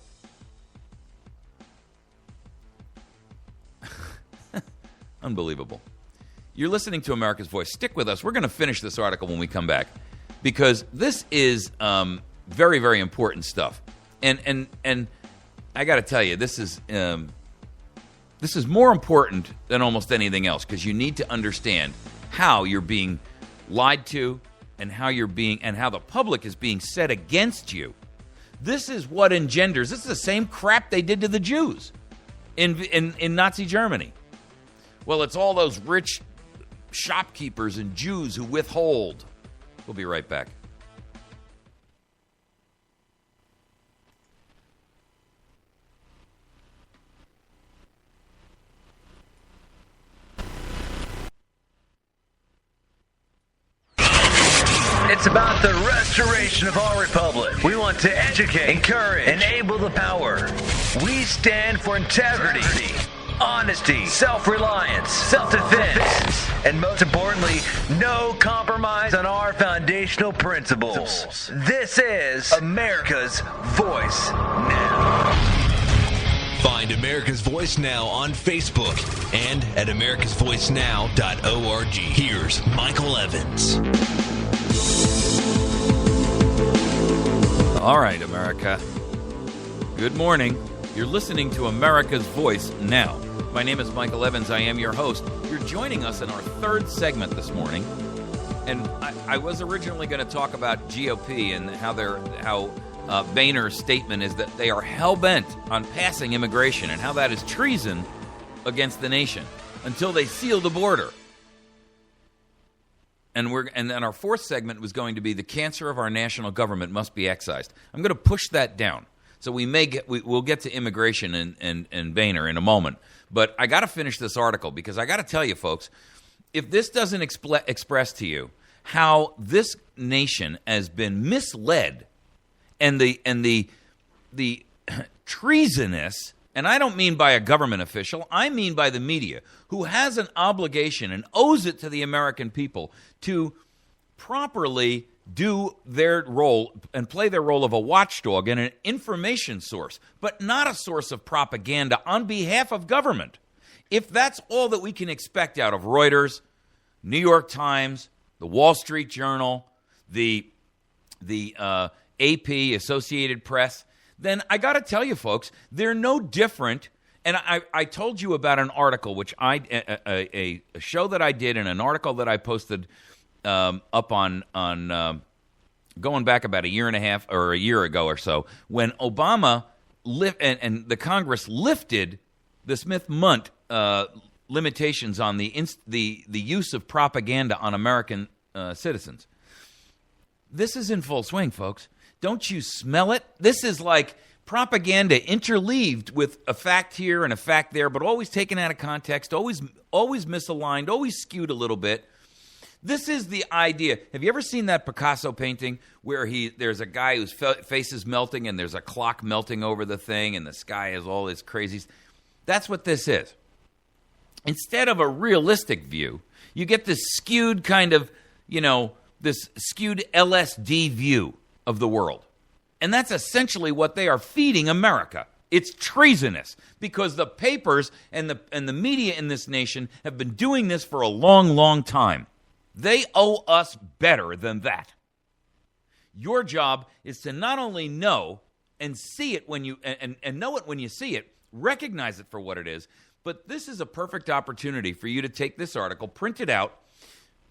Unbelievable. You're listening to America's Voice. Stick with us. We're going to finish this article when we come back because this is very, very important stuff. And I got to tell you, this is more important than almost anything else because you need to understand how you're being lied to and how the public is being set against you. This is what engenders. This is the same crap they did to the Jews in Nazi Germany. Well, it's all those rich shopkeepers and Jews who withhold. We'll be right back. It's about the restoration of our republic. We want to educate, encourage, enable the power. We stand for integrity, honesty, self-reliance, self-defense, and most importantly, no compromise on our foundational principles. This is America's Voice Now. Find America's Voice Now on Facebook and at americasvoicenow.org. Here's Michael Evans. All right, America. Good morning. You're listening to America's Voice Now. My name is Michael Evans. I am your host. You're joining us in our third segment this morning. And I was originally going to talk about GOP and how Boehner's statement is that they are hell-bent on passing immigration and how that is treason against the nation until they seal the border. And then our fourth segment was going to be the cancer of our national government must be excised. I'm going to push that down. So we'll get to immigration and Boehner in a moment. But I got to finish this article because I got to tell you, folks, if this doesn't express to you how this nation has been misled and the treasonous, and I don't mean by a government official, I mean by the media, who has an obligation and owes it to the American people to properly do their role and play their role of a watchdog and an information source, but not a source of propaganda on behalf of government. If that's all that we can expect out of Reuters, New York Times, the Wall Street Journal, the AP, Associated Press, then I got to tell you, folks, they're no different. And I told you about an article, which a show that I did and an article that I posted up on going back about a year and a half or a year ago or so, when Obama and the Congress lifted the Smith-Mundt limitations on the use of propaganda on American citizens. This is in full swing, folks. Don't you smell it? This is like propaganda interleaved with a fact here and a fact there, but always taken out of context, always misaligned, always skewed a little bit. This is the idea. Have you ever seen that Picasso painting where there's a guy whose face is melting and there's a clock melting over the thing and the sky has all this crazies? That's what this is. Instead of a realistic view, you get this skewed kind of, this skewed LSD view of the world. And that's essentially what they are feeding America. It's treasonous because the papers and the media in this nation have been doing this for a long, long time. They owe us better than that. Your job is to not only know and see it when you and know it when you see it, recognize it for what it is, but this is a perfect opportunity for you to take this article, print it out,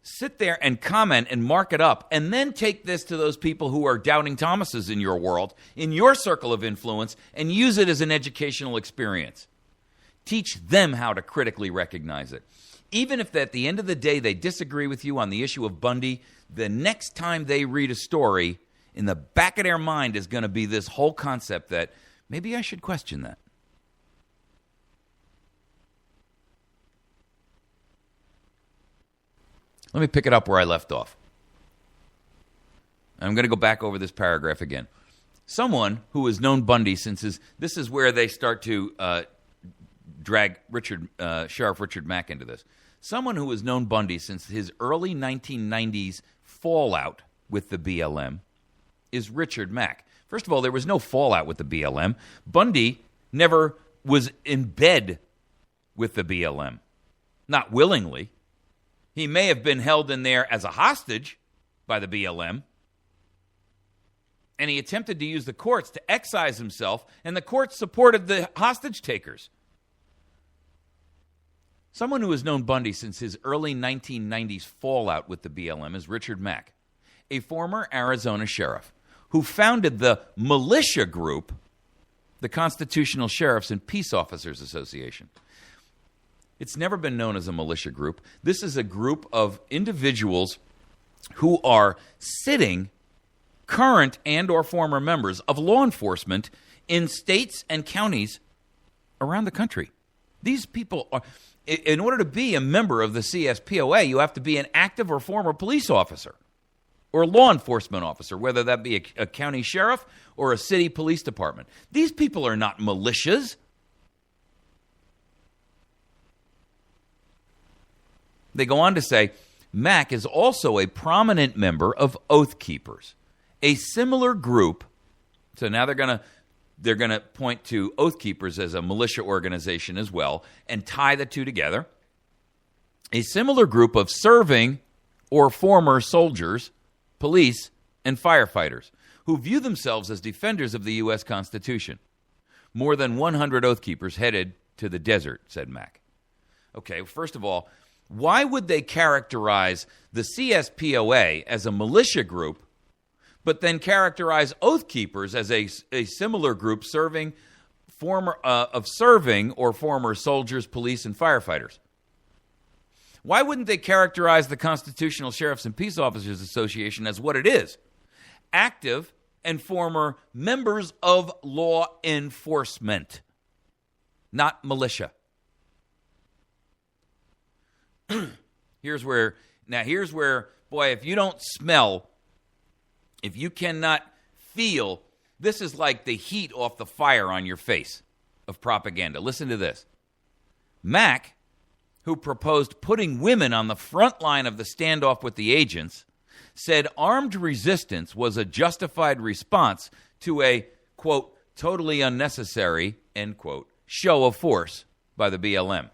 sit there and comment and mark it up, and then take this to those people who are doubting Thomases in your world, in your circle of influence, and use it as an educational experience. Teach them how to critically recognize it. Even if at the end of the day they disagree with you on the issue of Bundy, the next time they read a story, in the back of their mind is going to be this whole concept that maybe I should question that. Let me pick it up where I left off. I'm going to go back over this paragraph again. Someone who has known Bundy since this is where they start to drag Sheriff Richard Mack into this. Someone who has known Bundy since his early 1990s fallout with the BLM is Richard Mack. First of all, there was no fallout with the BLM. Bundy never was in bed with the BLM, not willingly. He may have been held in there as a hostage by the BLM, and he attempted to use the courts to excise himself, and the courts supported the hostage takers. Someone who has known Bundy since his early 1990s fallout with the BLM is Richard Mack, a former Arizona sheriff who founded the militia group, the Constitutional Sheriffs and Peace Officers Association. It's never been known as a militia group. This is a group of individuals who are sitting current and or former members of law enforcement in states and counties around the country. These people are, in order to be a member of the CSPOA, you have to be an active or former police officer or a law enforcement officer, whether that be a county sheriff or a city police department. These people are not militias. They go on to say, Mack is also a prominent member of Oath Keepers, a similar group. So now they're going to point to Oath Keepers as a militia organization as well and tie the two together. A similar group of serving or former soldiers, police, and firefighters who view themselves as defenders of the U.S. Constitution. More than 100 Oath Keepers headed to the desert, said Mack. Okay, first of all, why would they characterize the CSPOA as a militia group, but then characterize Oath Keepers as a similar group serving or former soldiers, police, and firefighters? Why wouldn't they characterize the Constitutional Sheriffs and Peace Officers Association as what it is? Active and former members of law enforcement, not militia. Here's where, boy, if you don't smell, if you cannot feel, this is like the heat off the fire on your face of propaganda. Listen to this. Mack, who proposed putting women on the front line of the standoff with the agents, said armed resistance was a justified response to a, quote, totally unnecessary, end quote, show of force by the BLM.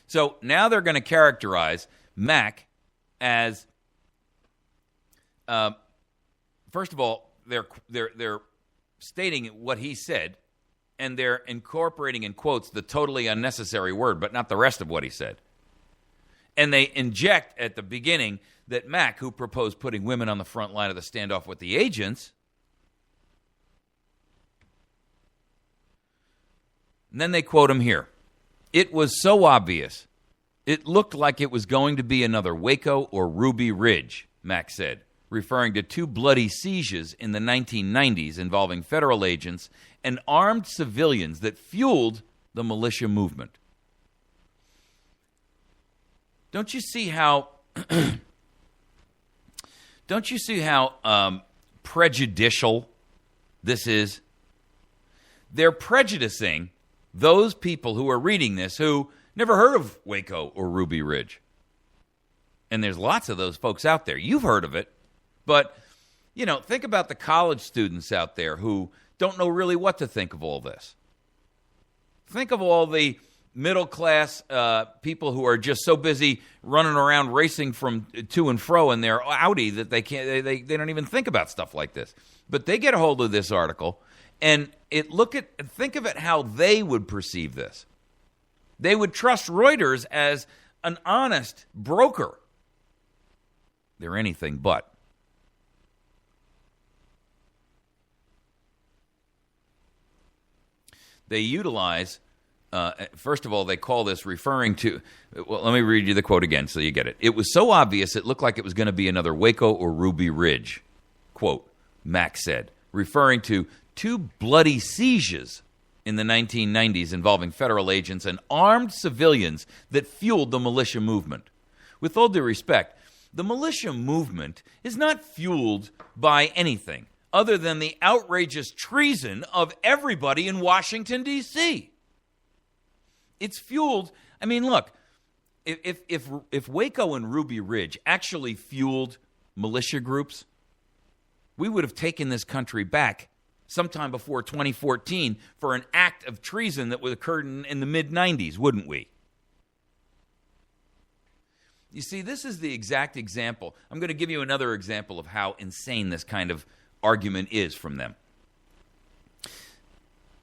So now they're going to characterize Mack as, first of all, they're stating what he said, and they're incorporating in quotes the totally unnecessary word, but not the rest of what he said. And they inject at the beginning that Mack, who proposed putting women on the front line of the standoff with the agents, and then they quote him here. It was so obvious. It looked like it was going to be another Waco or Ruby Ridge, Mack said, referring to two bloody sieges in the 1990s involving federal agents and armed civilians that fueled the militia movement. Don't you see how prejudicial this is? They're prejudicing those people who are reading this who never heard of Waco or Ruby Ridge. And there's lots of those folks out there. You've heard of it. But, think about the college students out there who don't know really what to think of all this. Think of all the middle-class people who are just so busy running around racing from to and fro in their Audi that they don't even think about stuff like this. But they get a hold of this article, and think of it how they would perceive this. They would trust Reuters as an honest broker. They're anything but. They utilize, first of all, they call this referring to, well, let me read you the quote again so you get it. It was so obvious it looked like it was going to be another Waco or Ruby Ridge, quote, Mack said, referring to two bloody sieges in the 1990s involving federal agents and armed civilians that fueled the militia movement. With all due respect, the militia movement is not fueled by anything other than the outrageous treason of everybody in Washington, D.C. It's fueled, look, if Waco and Ruby Ridge actually fueled militia groups, we would have taken this country back sometime before 2014 for an act of treason that would occur in the mid-90s, wouldn't we? You see, this is the exact example. I'm going to give you another example of how insane this kind of argument is from them.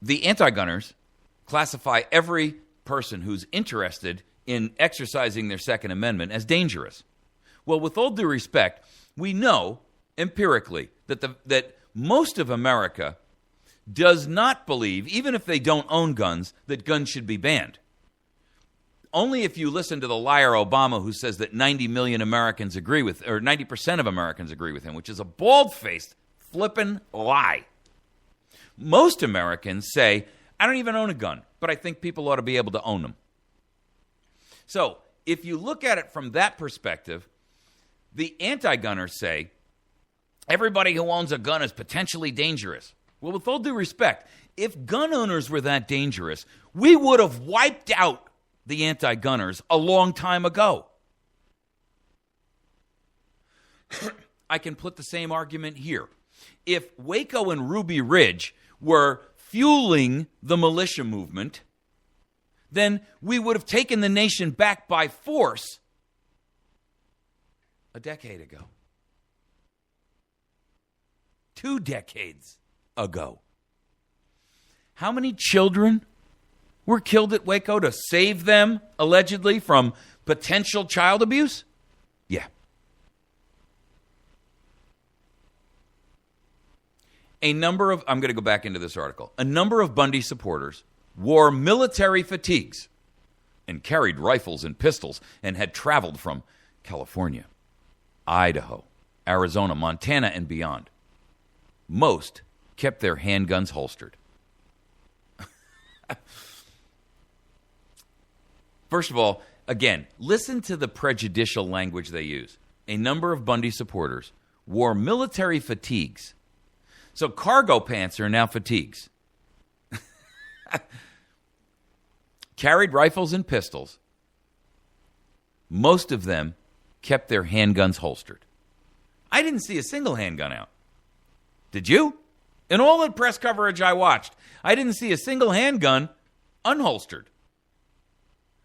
The anti-gunners classify every person who's interested in exercising their Second Amendment as dangerous. Well, with all due respect, we know empirically that most of America does not believe, even if they don't own guns, that guns should be banned. Only if you listen to the liar Obama, who says that 90 million Americans agree with, or 90% of Americans agree with him, which is a bald-faced, flippin' lie. Most Americans say, I don't even own a gun, but I think people ought to be able to own them. So, if you look at it from that perspective, The anti-gunners say everybody who owns a gun is potentially dangerous. Well, with all due respect, if gun owners were that dangerous, we would have wiped out the anti-gunners a long time ago. I can put the same argument here. If Waco and Ruby Ridge were fueling the militia movement, then we would have taken the nation back by force a decade ago. 2 decades ago. How many children were killed at Waco to save them, allegedly, from potential child abuse? Yeah. I'm going to go back into this article. A number of Bundy supporters wore military fatigues and carried rifles and pistols and had traveled from California, Idaho, Arizona, Montana, and beyond. Most kept their handguns holstered. First of all, again, listen to the prejudicial language they use. A number of Bundy supporters wore military fatigues. So cargo pants are now fatigues. Carried rifles and pistols. Most of them kept their handguns holstered. I didn't see a single handgun out. Did you? In all the press coverage I watched, I didn't see a single handgun unholstered.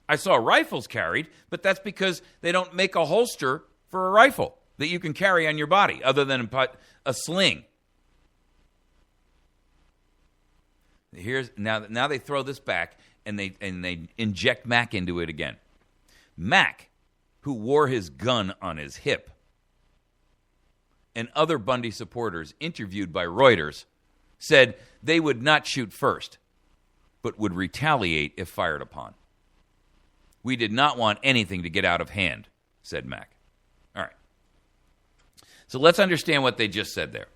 I saw rifles carried, but that's because they don't make a holster for a rifle that you can carry on your body other than put a sling. Now they throw this back and they inject Mac into it again. Mac, who wore his gun on his hip, and other Bundy supporters interviewed by Reuters said they would not shoot first, but would retaliate if fired upon. We did not want anything to get out of hand, said Mac. All right. So let's understand what they just said there.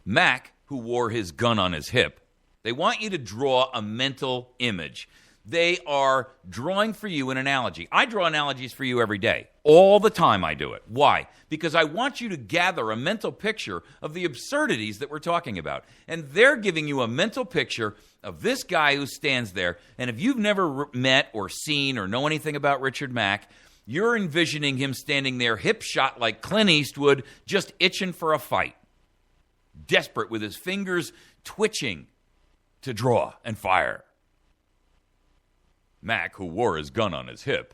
Mac, who wore his gun on his hip, they want you to draw a mental image. They are drawing for you an analogy. I draw analogies for you every day. All the time I do it. Why? Because I want you to gather a mental picture of the absurdities that we're talking about. And they're giving you a mental picture of this guy who stands there. And if you've never met or seen or know anything about Richard Mack, you're envisioning him standing there hip shot like Clint Eastwood, just itching for a fight. Desperate, with his fingers twitching to draw and fire. Mac, who wore his gun on his hip.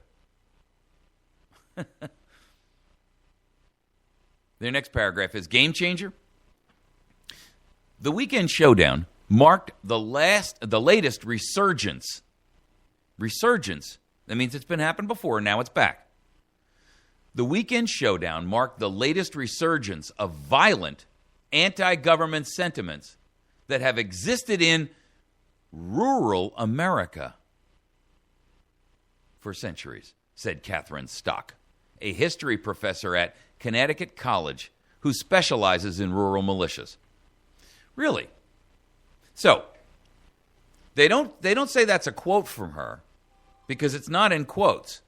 Their next paragraph is game changer. The weekend showdown marked the latest resurgence. Resurgence. That means it's been happened before, now it's back. The weekend showdown marked the latest resurgence of violent anti-government sentiments that have existed in rural America for centuries, said Catherine Stock, a history professor at Connecticut College who specializes in rural militias. Really? So, they don't say that's a quote from her because it's not in quotes.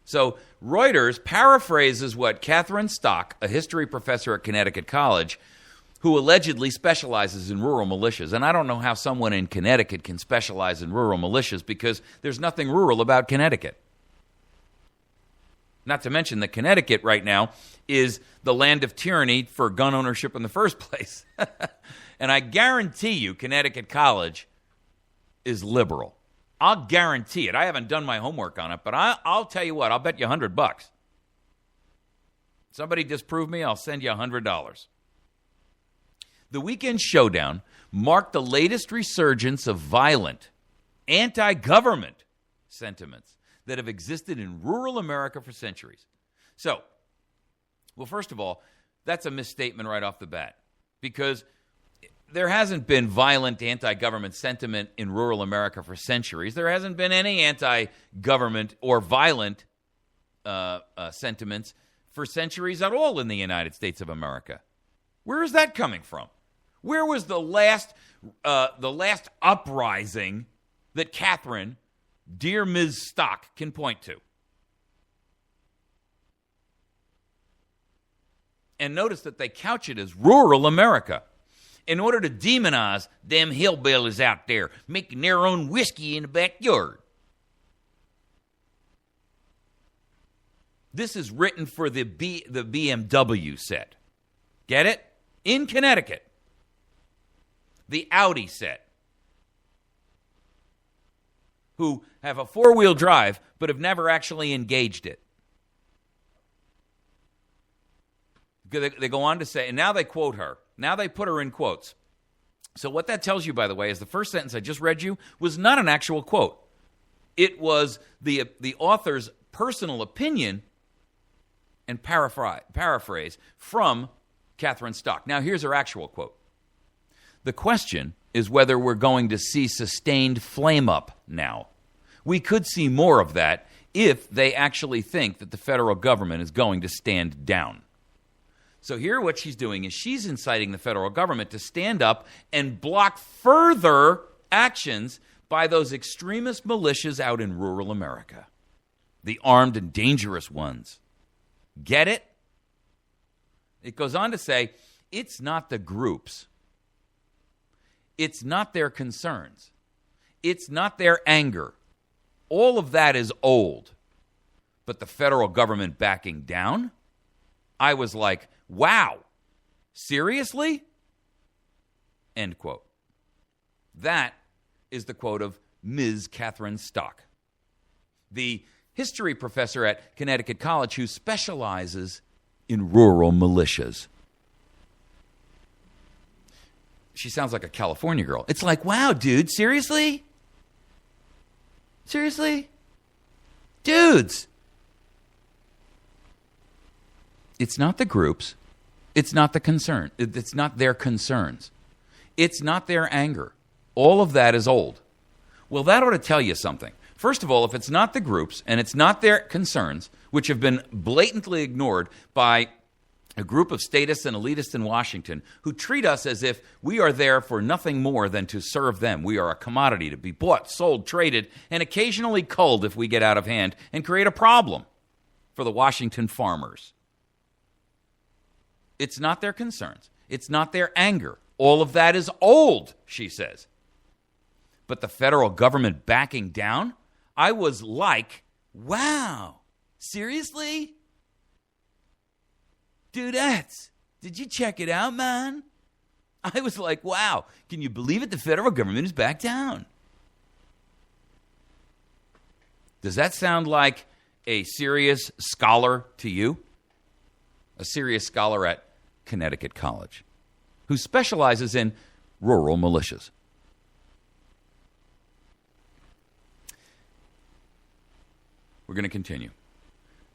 So, Reuters paraphrases what Catherine Stock, a history professor at Connecticut College, who allegedly specializes in rural militias. And I don't know how someone in Connecticut can specialize in rural militias because there's nothing rural about Connecticut. Not to mention that Connecticut right now is the land of tyranny for gun ownership in the first place. And I guarantee you Connecticut College is liberal. I'll guarantee it. I haven't done my homework on it, but I'll tell you what, I'll bet you $100. Somebody disprove me, I'll send you $100. The weekend showdown marked the latest resurgence of violent, anti-government sentiments that have existed in rural America for centuries. So, well, first of all, that's a misstatement right off the bat, because there hasn't been violent anti-government sentiment in rural America for centuries. There hasn't been any anti-government or violent sentiments for centuries at all in the United States of America. Where is that coming from? Where was the last uprising that Catherine, dear Ms. Stock, can point to? And notice that they couch it as rural America in order to demonize them hillbillies out there making their own whiskey in the backyard. This is written for the BMW set. Get it? In Connecticut. The Audi set. Who have a four-wheel drive but have never actually engaged it. They go on to say, and now they quote her. Now they put her in quotes. So what that tells you, by the way, is the first sentence I just read you was not an actual quote. It was the author's personal opinion and paraphrase from Catherine Stock. Now, here's her actual quote. The question is whether we're going to see sustained flame up now. We could see more of that if they actually think that the federal government is going to stand down. So here what she's doing is she's inciting the federal government to stand up and block further actions by those extremist militias out in rural America. The armed and dangerous ones. Get it? It goes on to say, it's not the groups. It's not their concerns. It's not their anger. All of that is old. But the federal government backing down? I was like, wow, seriously? End quote. That is the quote of Ms. Catherine Stock, the history professor at Connecticut College who specializes in rural militias. She sounds like a California girl. It's like, wow, dude, seriously? Seriously? Dudes! It's not the groups. It's not the concern. It's not their concerns. It's not their anger. All of that is old. Well, that ought to tell you something. First of all, if it's not the groups and it's not their concerns, which have been blatantly ignored by a group of statists and elitists in Washington who treat us as if we are there for nothing more than to serve them. We are a commodity to be bought, sold, traded, and occasionally culled if we get out of hand and create a problem for the Washington farmers. It's not their concerns. It's not their anger. All of that is old, she says. But the federal government backing down? I was like, wow, seriously? Dudettes, did you check it out, man? I was like, wow, can you believe it? The federal government is back down. Does that sound like a serious scholar to you? A serious scholar at Connecticut College who specializes in rural militias. We're going to continue.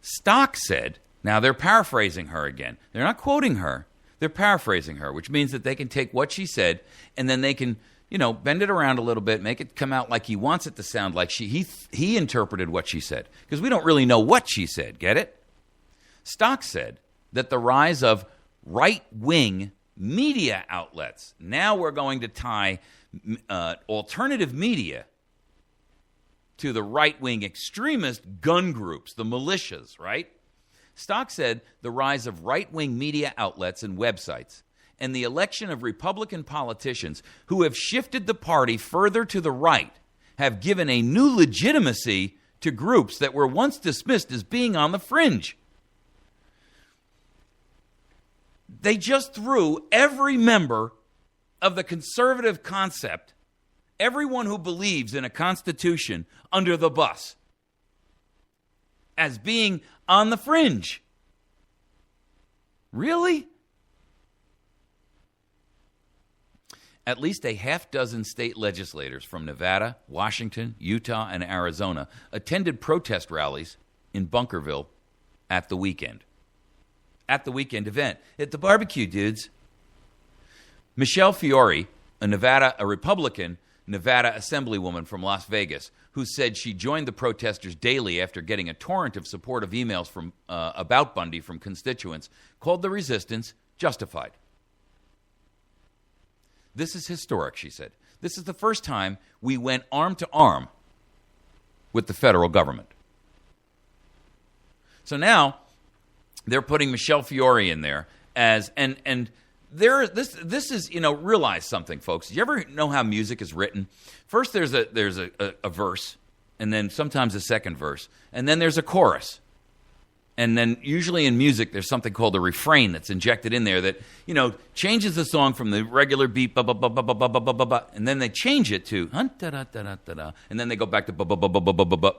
Stock said, now they're paraphrasing her again. They're not quoting her. They're paraphrasing her, which means that they can take what she said and then they can, bend it around a little bit, make it come out like he wants it to sound like he interpreted what she said. Because we don't really know what she said. Get it? Stock said that the rise of right-wing media outlets, now we're going to tie alternative media to the right-wing extremist gun groups, the militias, right? Stock said the rise of right-wing media outlets and websites and the election of Republican politicians who have shifted the party further to the right have given a new legitimacy to groups that were once dismissed as being on the fringe. They just threw every member of the conservative concept, everyone who believes in a constitution, under the bus as being on the fringe. Really? At least a half dozen state legislators from Nevada, Washington, Utah, and Arizona attended protest rallies in Bunkerville at the weekend. At the weekend event. At the barbecue, dudes. Michelle Fiore, a Republican Nevada Assemblywoman from Las Vegas, who said she joined the protesters daily after getting a torrent of supportive emails from about Bundy from constituents, called the resistance justified. This is historic, she said. This is the first time we went arm to arm with the federal government. So now they're putting Michelle Fiore in there as and this is, realize something, folks. Do you ever know how music is written? First there's a verse, and then sometimes a second verse, and then there's a chorus. And then usually in music, there's something called a refrain that's injected in there that, changes the song from the regular beat, ba ba ba ba ba ba ba ba ba, and then they change it to, and then they go back to ba ba ba ba ba ba ba.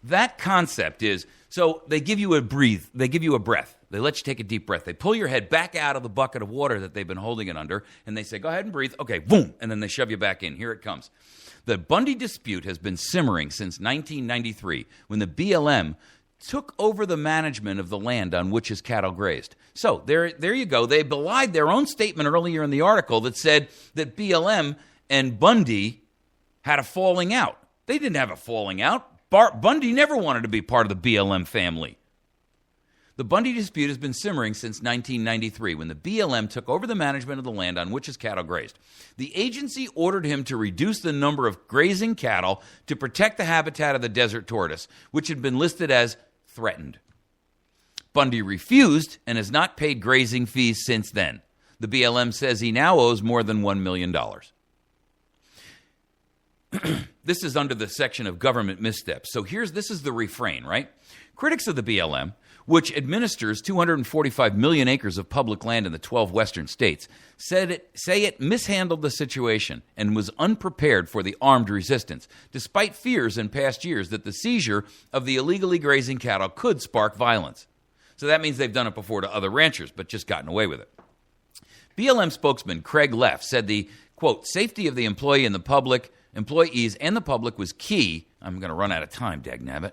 That concept is, so they give you a breathe, they give you a breath. They let you take a deep breath. They pull your head back out of the bucket of water that they've been holding it under, and they say, go ahead and breathe. Okay, boom, and then they shove you back in. Here it comes. The Bundy dispute has been simmering since 1993, when the BLM took over the management of the land on which his cattle grazed. So there you go. They belied their own statement earlier in the article that said that BLM and Bundy had a falling out. They didn't have a falling out. Bundy never wanted to be part of the BLM family. The Bundy dispute has been simmering since 1993, when the BLM took over the management of the land on which his cattle grazed. The agency ordered him to reduce the number of grazing cattle to protect the habitat of the desert tortoise, which had been listed as threatened. Bundy refused and has not paid grazing fees since then. The BLM says he now owes more than $1 million. This is under the section of government missteps. So this is the refrain, right? Critics of the BLM, which administers 245 million acres of public land in the 12 western states, say it mishandled the situation and was unprepared for the armed resistance, despite fears in past years that the seizure of the illegally grazing cattle could spark violence. So that means they've done it before to other ranchers, but just gotten away with it. BLM spokesman Craig Leff said the, quote, safety of the employees and the public was key. I'm going to run out of time, dagnabbit.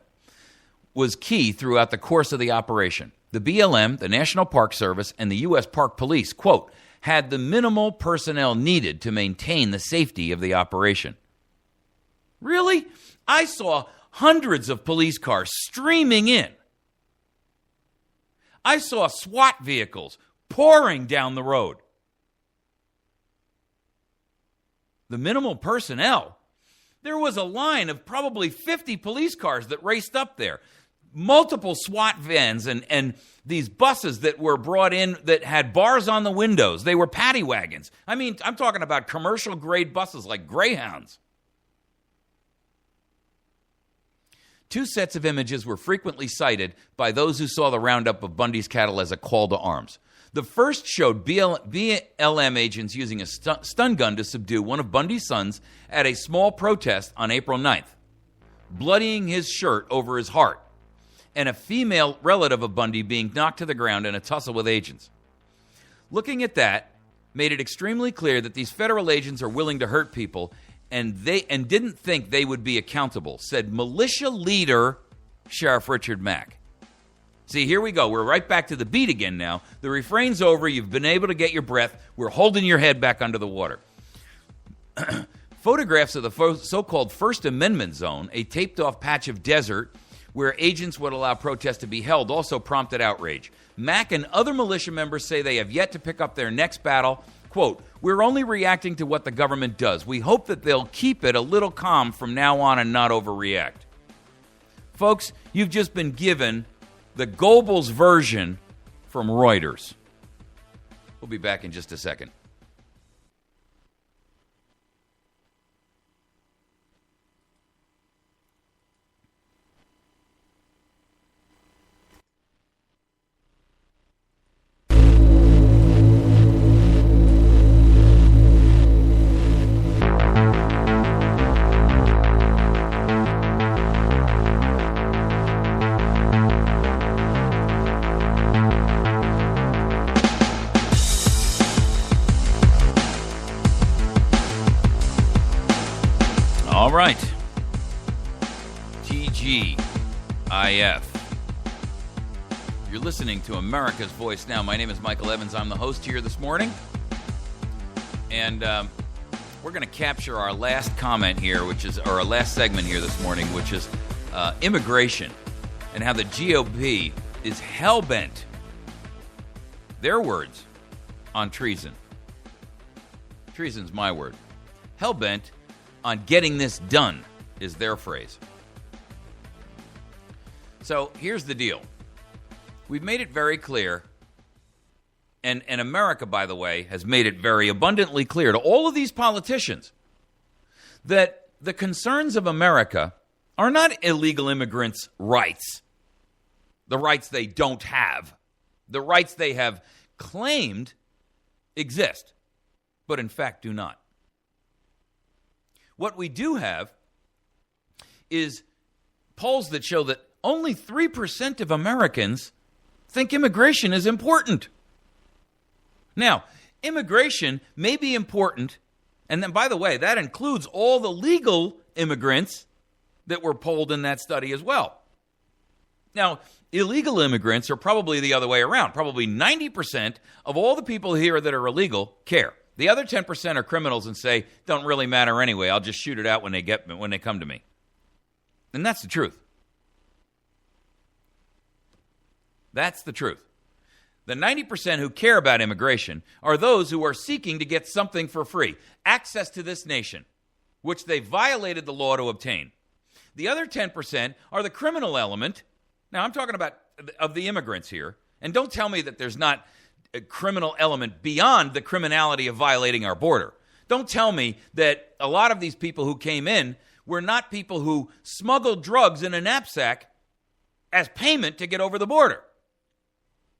Was key throughout the course of the operation. The BLM, the National Park Service, and the U.S. Park Police, quote, had the minimal personnel needed to maintain the safety of the operation. Really? I saw hundreds of police cars streaming in. I saw SWAT vehicles pouring down the road. The minimal personnel. There was a line of probably 50 police cars that raced up there. Multiple SWAT vans and these buses that were brought in that had bars on the windows. They were paddy wagons. I mean, I'm talking about commercial-grade buses like Greyhounds. 2 sets of images were frequently cited by those who saw the roundup of Bundy's cattle as a call to arms. The first showed BLM agents using a stun gun to subdue one of Bundy's sons at a small protest on April 9th, bloodying his shirt over his heart, and a female relative of Bundy being knocked to the ground in a tussle with agents. Looking at that made it extremely clear that these federal agents are willing to hurt people and didn't think they would be accountable, said militia leader Sheriff Richard Mack. See, here we go. We're right back to the beat again now. The refrain's over. You've been able to get your breath. We're holding your head back under the water. Photographs of the so-called First Amendment zone, a taped-off patch of desert where agents would allow protests to be held, also prompted outrage. Mack and other militia members say they have yet to pick up their next battle. Quote, we're only reacting to what the government does. We hope that they'll keep it a little calm from now on and not overreact. Folks, you've just been given the Goebbels version from Reuters. We'll be back in just a second. All right. TGIF. You're listening to America's Voice Now. My name is Michael Evans. I'm the host here this morning. And we're going to capture our last comment here, or our last segment here this morning, which is immigration and how the GOP is hellbent, their words, on treason. Treason's my word. Hellbent on getting this done is their phrase. So here's the deal. We've made it very clear And America, by the way, has made it very abundantly clear to all of these politicians that the concerns of America are not illegal immigrants' rights, the rights they don't have, the rights they have claimed exist, but in fact do not. What we do have is polls that show that only 3% of Americans think immigration is important. Now, immigration may be important, and then, by the way, that includes all the legal immigrants that were polled in that study as well. Now, illegal immigrants are probably the other way around. Probably 90% of all the people here that are illegal care. The other 10% are criminals and say, don't really matter anyway, I'll just shoot it out when they come to me. And that's the truth. That's the truth. The 90% who care about immigration are those who are seeking to get something for free, access to this nation, which they violated the law to obtain. The other 10% are the criminal element. Now, I'm talking about of the immigrants here, and don't tell me that there's not a criminal element beyond the criminality of violating our border. Don't tell me that a lot of these people who came in were not people who smuggled drugs in a knapsack as payment to get over the border.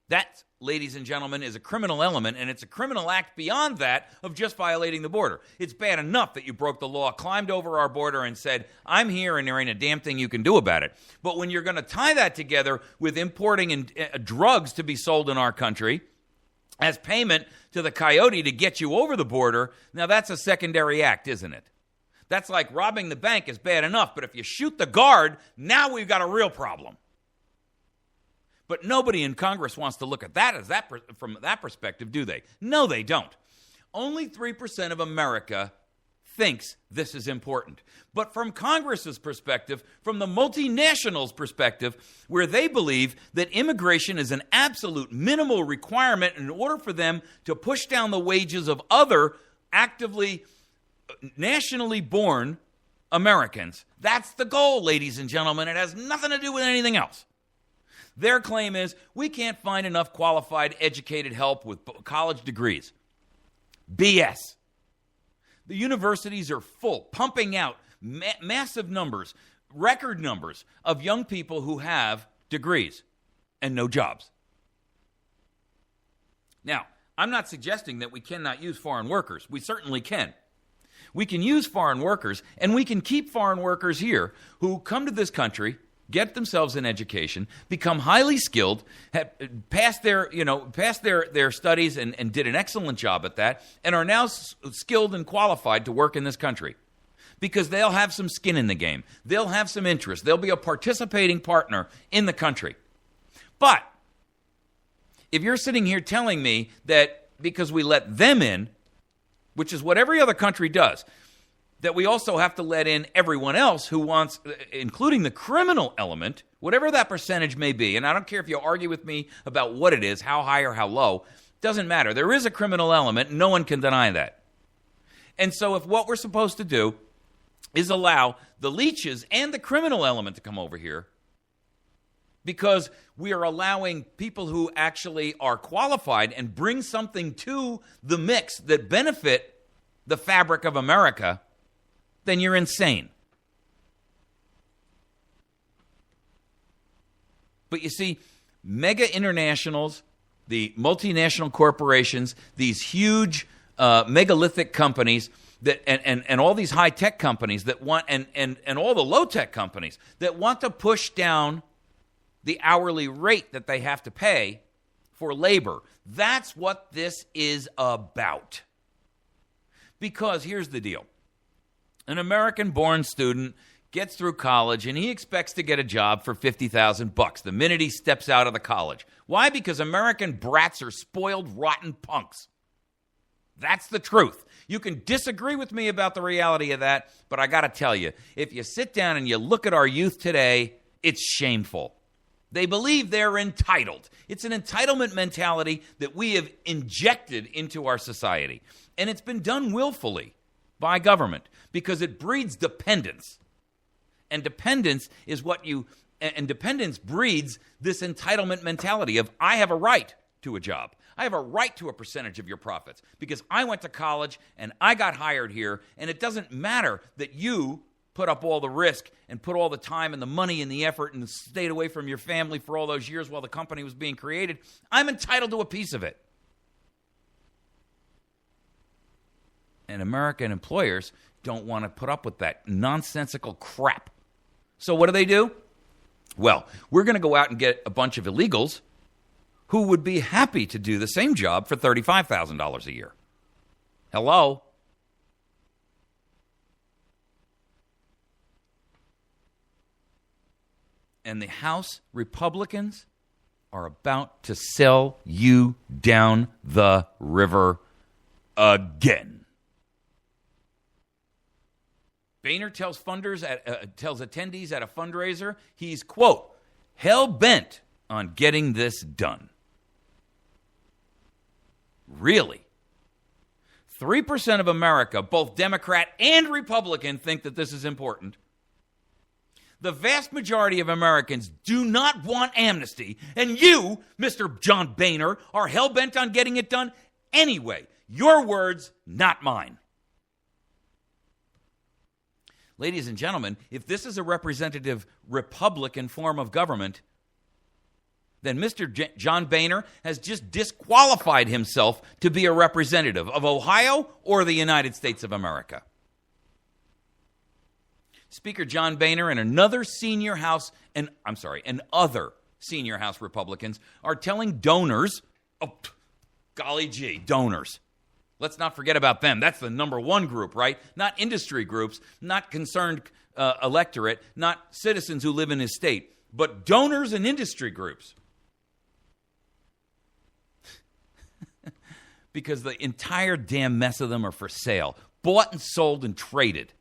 That, ladies and gentlemen, is a criminal element, and it's a criminal act beyond that of just violating the border. It's bad enough that you broke the law, climbed over our border, and said, I'm here, and there ain't a damn thing you can do about it. But when you're going to tie that together with importing drugs to be sold in our country as payment to the coyote to get you over the border, now that's a secondary act, isn't it? That's like robbing the bank is bad enough, but if you shoot the guard, now we've got a real problem. But nobody in Congress wants to look at that from that perspective, do they? No, they don't. Only 3% of America thinks this is important. But from Congress's perspective, from the multinationals' perspective, where they believe that immigration is an absolute minimal requirement in order for them to push down the wages of other actively nationally born Americans. That's the goal, ladies and gentlemen. It has nothing to do with anything else. Their claim is we can't find enough qualified, educated help with college degrees. BS. The universities are full, pumping out massive numbers, record numbers of young people who have degrees and no jobs. Now, I'm not suggesting that we cannot use foreign workers. We certainly can. We can use foreign workers, and we can keep foreign workers here who come to this country, get themselves an education, become highly skilled, have passed their studies and did an excellent job at that, and are now skilled and qualified to work in this country. Because they'll have some skin in the game. They'll have some interest. They'll be a participating partner in the country. But if you're sitting here telling me that because we let them in, which is what every other country does, that we also have to let in everyone else who wants, including the criminal element, whatever that percentage may be, and I don't care if you argue with me about what it is, how high or how low, doesn't matter. There is a criminal element, and no one can deny that. And so if what we're supposed to do is allow the leeches and the criminal element to come over here, because we are allowing people who actually are qualified and bring something to the mix that benefit the fabric of America, then you're insane. But you see, mega internationals, the multinational corporations, these huge megalithic companies that and all these high-tech companies that want and all the low-tech companies that want to push down the hourly rate that they have to pay for labor. That's what this is about. Because here's the deal. An American-born student gets through college and he expects to get a job for $50,000 the minute he steps out of the college. Why? Because American brats are spoiled, rotten punks. That's the truth. You can disagree with me about the reality of that, but I got to tell you, if you sit down and you look at our youth today, it's shameful. They believe they're entitled. It's an entitlement mentality that we have injected into our society. And it's been done willfully by government because it breeds dependence. And dependence breeds this entitlement mentality of I have a right to a job. I have a right to a percentage of your profits because I went to college and I got hired here, and it doesn't matter that you put up all the risk and put all the time and the money and the effort and stayed away from your family for all those years while the company was being created. I'm entitled to a piece of it. And American employers don't want to put up with that nonsensical crap. So what do? Well, we're going to go out and get a bunch of illegals who would be happy to do the same job for $35,000 a year. Hello? And the House Republicans are about to sell you down the river again. Boehner tells attendees at a fundraiser he's, quote, hell-bent on getting this done. Really? 3% of America, both Democrat and Republican, think that this is important. The vast majority of Americans do not want amnesty, and you, Mr. John Boehner, are hell-bent on getting it done anyway. Your words, not mine. Ladies and gentlemen, if this is a representative Republican form of government, then Mr. John Boehner has just disqualified himself to be a representative of Ohio or the United States of America. Speaker John Boehner and other senior House Republicans are telling donors, donors. Let's not forget about them. That's the number one group, right? Not industry groups, not concerned electorate, not citizens who live in his state, but donors and industry groups. Because the entire damn mess of them are for sale, bought and sold and traded.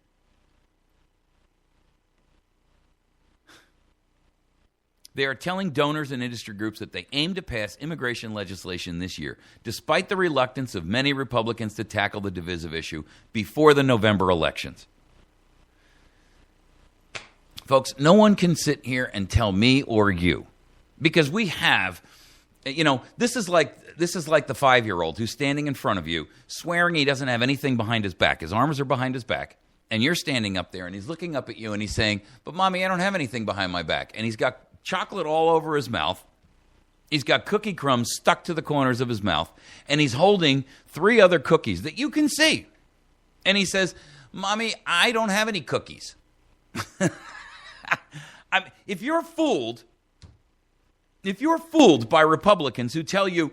They are telling donors and industry groups that they aim to pass immigration legislation this year, despite the reluctance of many Republicans to tackle the divisive issue before the November elections. Folks, no one can sit here and tell me or you, because we have, this is like the 5-year-old who's standing in front of you, swearing he doesn't have anything behind his back. His arms are behind his back, and you're standing up there, and he's looking up at you, and he's saying, "But Mommy, I don't have anything behind my back." And he's got chocolate all over his mouth. He's got cookie crumbs stuck to the corners of his mouth, and he's holding 3 other cookies that you can see. And he says, "Mommy, I don't have any cookies." If you're fooled by Republicans who tell you,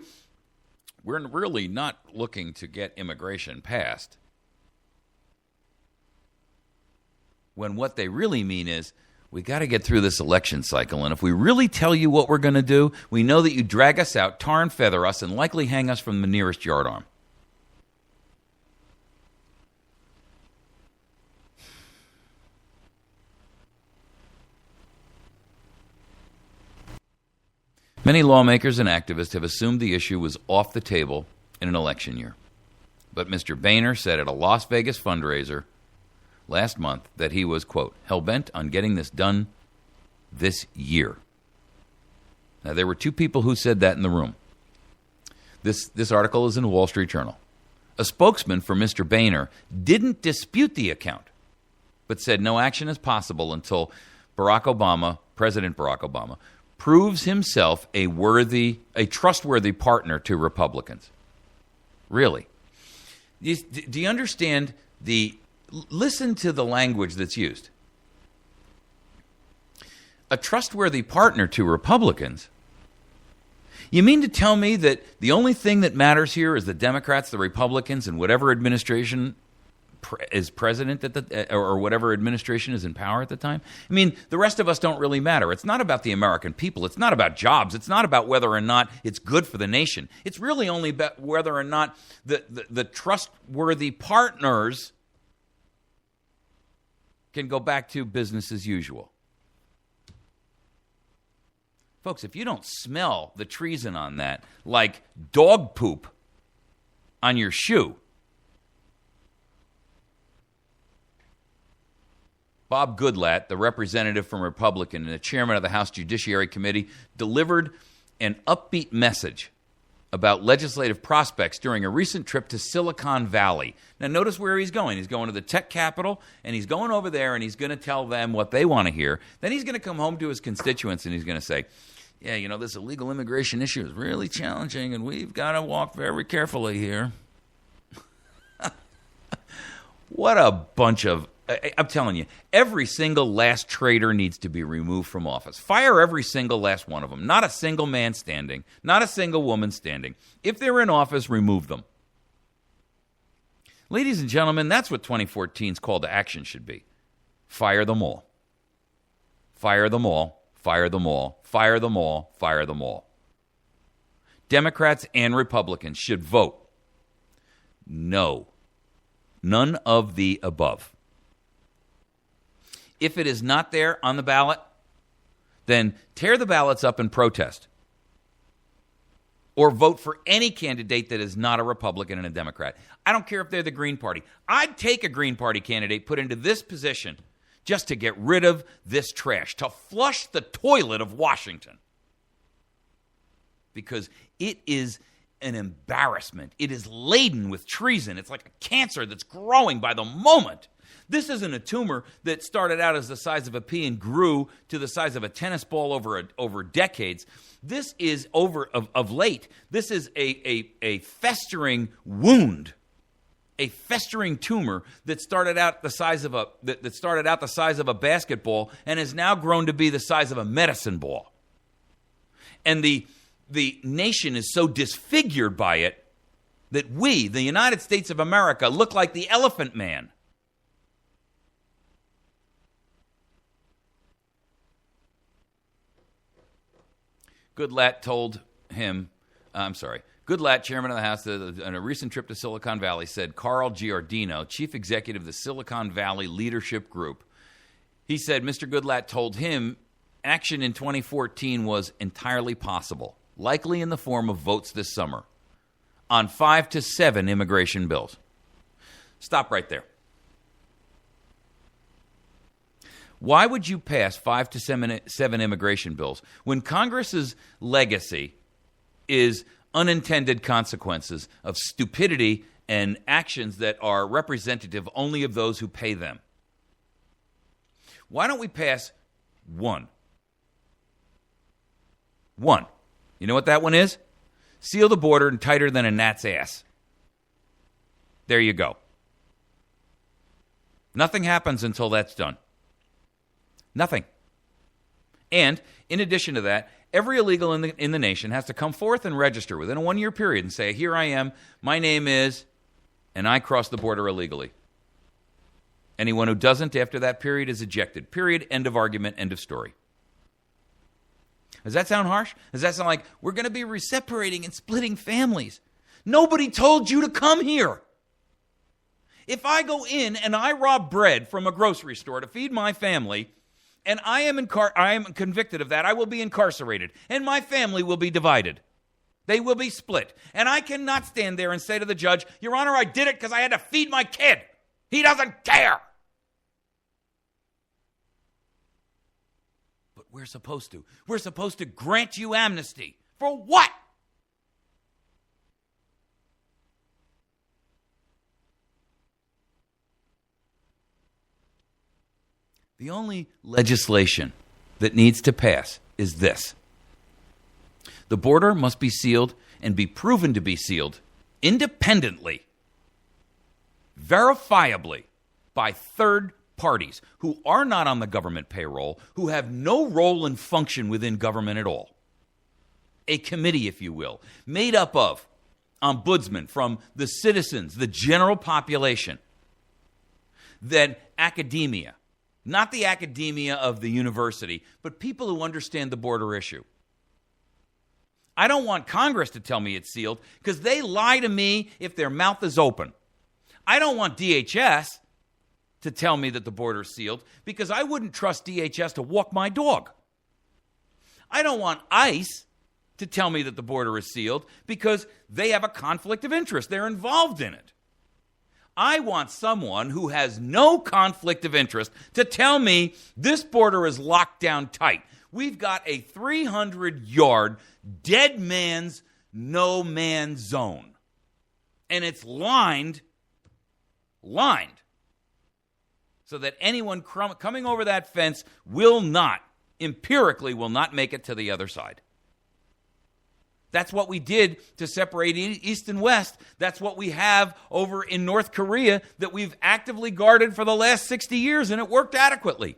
we're really not looking to get immigration passed, when what they really mean is, we got to get through this election cycle, and if we really tell you what we're going to do, we know that you drag us out, tar and feather us, and likely hang us from the nearest yardarm. Many lawmakers and activists have assumed the issue was off the table in an election year. But Mr. Boehner said at a Las Vegas fundraiser last month that he was, quote, hell-bent on getting this done this year. Now, there were 2 people who said that in the room. This article is in the Wall Street Journal. A spokesman for Mr. Boehner didn't dispute the account, but said no action is possible until President Barack Obama, proves himself a trustworthy partner to Republicans. Really? Do you understand listen to the language that's used. A trustworthy partner to Republicans? You mean to tell me that the only thing that matters here is the Democrats, the Republicans, and whatever administration is president or whatever administration is in power at the time? I mean, the rest of us don't really matter. It's not about the American people. It's not about jobs. It's not about whether or not it's good for the nation. It's really only about whether or not the trustworthy partners can go back to business as usual. Folks, if you don't smell the treason on that, like dog poop on your shoe, Bob Goodlatte, the representative from Republican and the chairman of the House Judiciary Committee, delivered an upbeat message about legislative prospects during a recent trip to Silicon Valley. Now, notice where he's going. He's going to the tech capital, and he's going over there, and he's going to tell them what they want to hear. Then he's going to come home to his constituents, and he's going to say, yeah, you know, this illegal immigration issue is really challenging, and we've got to walk very carefully here. What a bunch of... I'm telling you, every single last traitor needs to be removed from office. Fire every single last one of them. Not a single man standing. Not a single woman standing. If they're in office, remove them. Ladies and gentlemen, that's what 2014's call to action should be. Fire them all. Fire them all. Fire them all. Fire them all. Fire them all. Democrats and Republicans should vote no. None of the above. If it is not there on the ballot, then tear the ballots up and protest. Or vote for any candidate that is not a Republican and a Democrat. I don't care if they're the Green Party. I'd take a Green Party candidate put into this position just to get rid of this trash, to flush the toilet of Washington. Because it is an embarrassment. It is laden with treason. It's like a cancer that's growing by the moment. This isn't a tumor that started out as the size of a pea and grew to the size of a tennis ball over decades. This is of late. This is a festering wound, a festering tumor that started out the size of a basketball and has now grown to be the size of a medicine ball. And the nation is so disfigured by it that we, the United States of America, look like the Elephant Man. Goodlatte, chairman of the House, on a recent trip to Silicon Valley, said Carl Giardino, chief executive of the Silicon Valley Leadership Group, he said Mr. Goodlatte told him action in 2014 was entirely possible, likely in the form of votes this summer, on 5 to 7 immigration bills. Stop right there. Why would you pass 5 to 7 immigration bills when Congress's legacy is unintended consequences of stupidity and actions that are representative only of those who pay them? Why don't we pass one? One. You know what that one is? Seal the border and tighter than a gnat's ass. There you go. Nothing happens until that's done. Nothing. And in addition to that, every illegal in the nation has to come forth and register within a 1-year period and say, here I am, my name is, and I crossed the border illegally. Anyone who doesn't after that period is ejected. Period. End of argument. End of story. Does that sound harsh? Does that sound like we're going to be separating and splitting families? Nobody told you to come here. If I go in and I rob bread from a grocery store to feed my family, and I am convicted of that, I will be incarcerated, and my family will be divided. They will be split. And I cannot stand there and say to the judge, Your Honor, I did it because I had to feed my kid. He doesn't care. But we're supposed to. We're supposed to grant you amnesty. For what? The only legislation that needs to pass is this. The border must be sealed and be proven to be sealed independently, verifiably, by third parties who are not on the government payroll, who have no role and function within government at all. A committee, if you will, made up of ombudsmen from the citizens, the general population, then academia. Not the academia of the university, but people who understand the border issue. I don't want Congress to tell me it's sealed because they lie to me if their mouth is open. I don't want DHS to tell me that the border is sealed because I wouldn't trust DHS to walk my dog. I don't want ICE to tell me that the border is sealed because they have a conflict of interest. They're involved in it. I want someone who has no conflict of interest to tell me this border is locked down tight. We've got a 300-yard dead man's no man's zone. And it's lined so that anyone coming over that fence empirically will not make it to the other side. That's what we did to separate East and West. That's what we have over in North Korea that we've actively guarded for the last 60 years, and it worked adequately.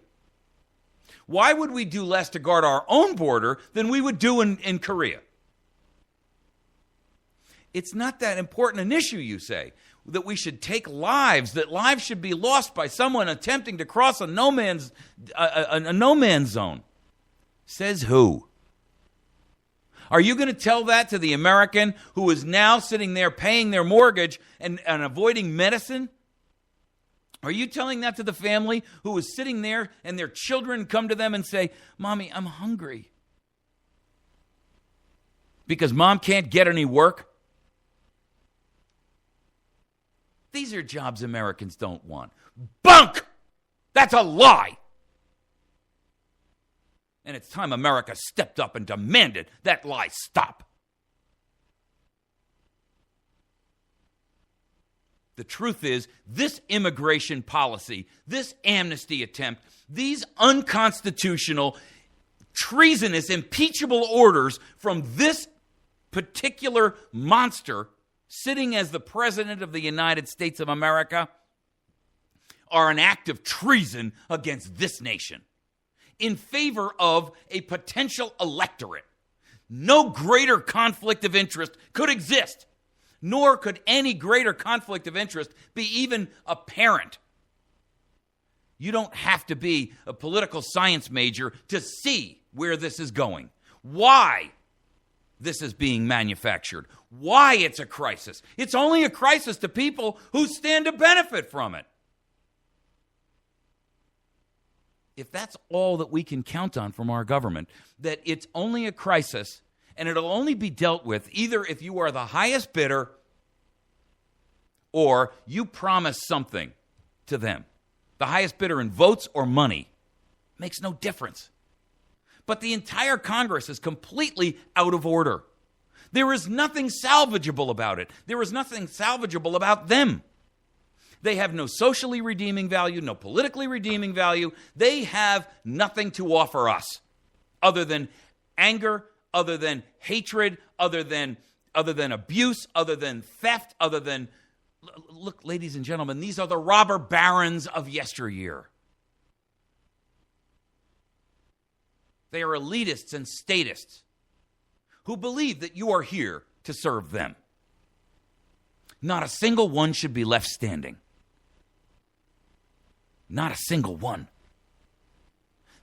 Why would we do less to guard our own border than we would do in Korea? It's not that important an issue, you say, that we should take lives, that lives should be lost by someone attempting to cross a no man's zone. Says who? Are you going to tell that to the American who is now sitting there paying their mortgage and avoiding medicine? Are you telling that to the family who is sitting there and their children come to them and say, Mommy, I'm hungry? Because Mom can't get any work? These are jobs Americans don't want. Bunk! That's a lie! And it's time America stepped up and demanded that lie stop. The truth is, this immigration policy, this amnesty attempt, these unconstitutional, treasonous, impeachable orders from this particular monster sitting as the President of the United States of America are an act of treason against this nation in favor of a potential electorate. No greater conflict of interest could exist, nor could any greater conflict of interest be even apparent. You don't have to be a political science major to see where this is going, why this is being manufactured, why it's a crisis. It's only a crisis to people who stand to benefit from it. If that's all that we can count on from our government, that it's only a crisis and it'll only be dealt with either if you are the highest bidder or you promise something to them. The highest bidder in votes or money makes no difference. But the entire Congress is completely out of order. There is nothing salvageable about it. There is nothing salvageable about them. They have no socially redeeming value, no politically redeeming value. They have nothing to offer us other than anger, other than hatred, other than abuse, other than theft, other than... Look, ladies and gentlemen, these are the robber barons of yesteryear. They are elitists and statists who believe that you are here to serve them. Not a single one should be left standing. Not a single one.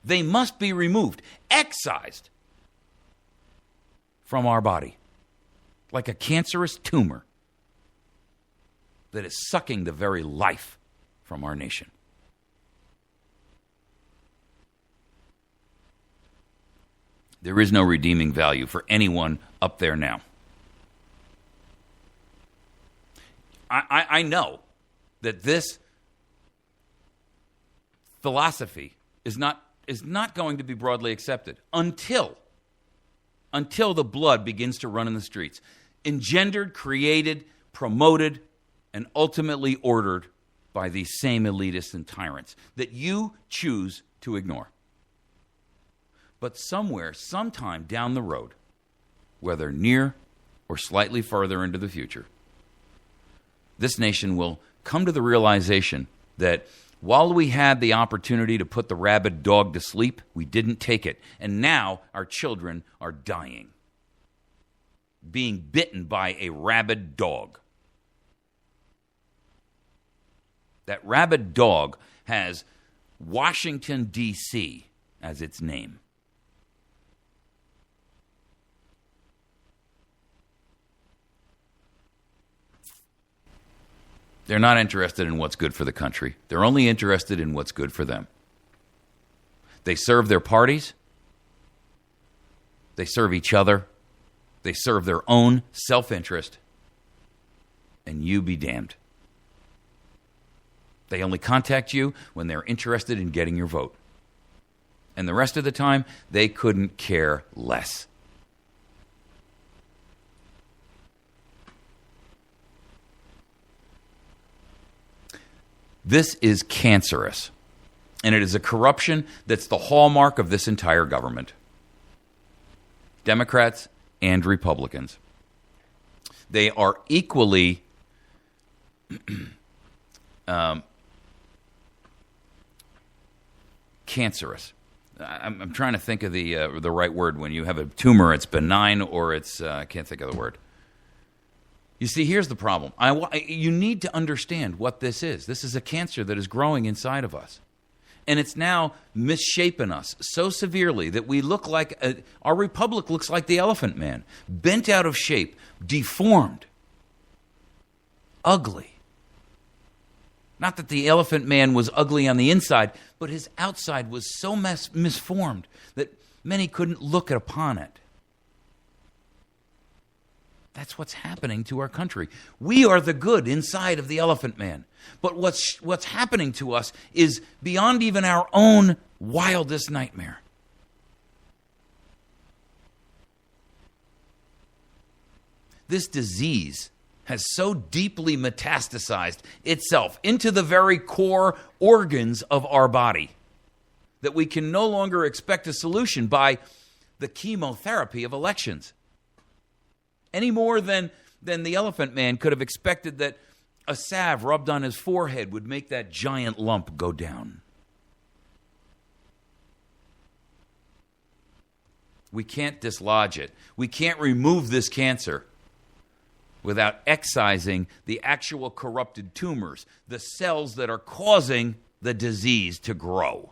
They must be removed, excised from our body, like a cancerous tumor that is sucking the very life from our nation. There is no redeeming value for anyone up there now. I know that this philosophy is not going to be broadly accepted until the blood begins to run in the streets, engendered, created, promoted, and ultimately ordered by these same elitists and tyrants that you choose to ignore. But somewhere, sometime down the road, whether near or slightly further into the future, this nation will come to the realization that while we had the opportunity to put the rabid dog to sleep, we didn't take it. And now our children are dying, being bitten by a rabid dog. That rabid dog has Washington, D.C. as its name. They're not interested in what's good for the country. They're only interested in what's good for them. They serve their parties. They serve each other. They serve their own self-interest. And you be damned. They only contact you when they're interested in getting your vote. And the rest of the time, they couldn't care less. This is cancerous. And it is a corruption that's the hallmark of this entire government. Democrats and Republicans. They are equally cancerous. I'm trying to think of the right word. When you have a tumor, it's benign or it's I can't think of the word. You see, here's the problem. You need to understand what this is. This is a cancer that is growing inside of us. And it's now misshapen us so severely that we look like, our republic looks like the Elephant Man. Bent out of shape, deformed, ugly. Not that the Elephant Man was ugly on the inside, but his outside was so misformed that many couldn't look upon it. That's what's happening to our country. We are the good inside of the Elephant Man. But what's happening to us is beyond even our own wildest nightmare. This disease has so deeply metastasized itself into the very core organs of our body that we can no longer expect a solution by the chemotherapy of elections. Any more than the Elephant Man could have expected that a salve rubbed on his forehead would make that giant lump go down. We can't dislodge it. We can't remove this cancer without excising the actual corrupted tumors, the cells that are causing the disease to grow.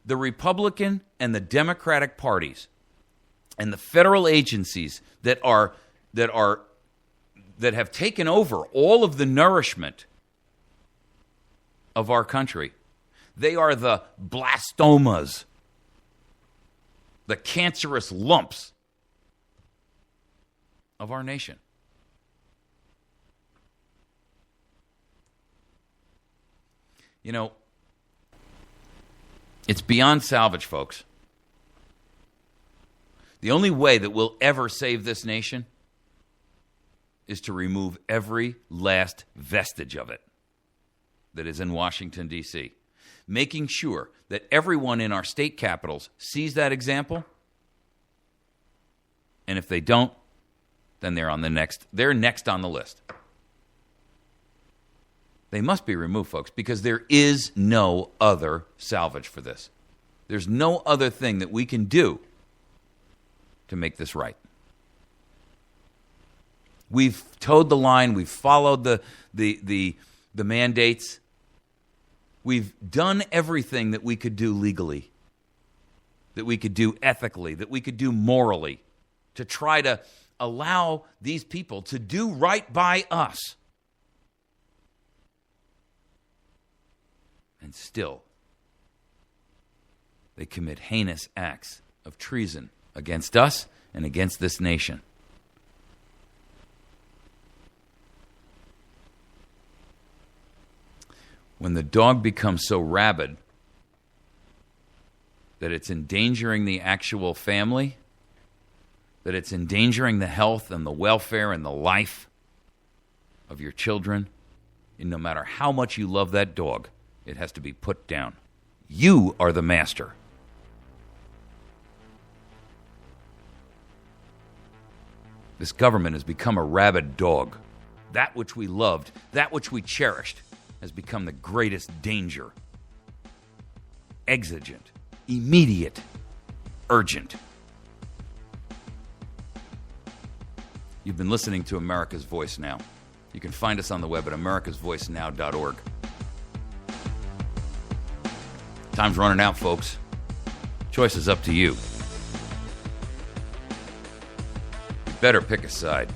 The Republican and the Democratic parties and the federal agencies that have taken over all of the nourishment of our country, they are the blastomas, the cancerous lumps of our nation. You know, it's beyond salvage, folks. The only way that we'll ever save this nation is to remove every last vestige of it that is in Washington, D.C., making sure that everyone in our state capitals sees that example, and if they don't, then they're next on the list. They must be removed, folks, because there is no other salvage for this. There's no other thing that we can do to make this right. We've towed the line. We've followed the mandates. We've done everything that we could do legally, that we could do ethically, that we could do morally, to try to allow these people to do right by us. And still, they commit heinous acts of treason against us and against this nation. When the dog becomes so rabid that it's endangering the actual family, that it's endangering the health and the welfare and the life of your children, and no matter how much you love that dog, it has to be put down. You are the master. This government has become a rabid dog. That which we loved, that which we cherished, has become the greatest danger. Exigent, immediate, urgent. You've been listening to America's Voice Now. You can find us on the web at americasvoicenow.org. Time's running out, folks. Choice is up to you. You better pick a side.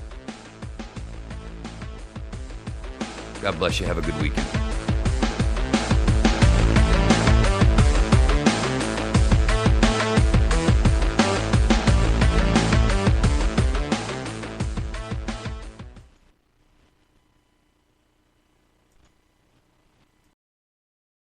God bless you. Have a good weekend.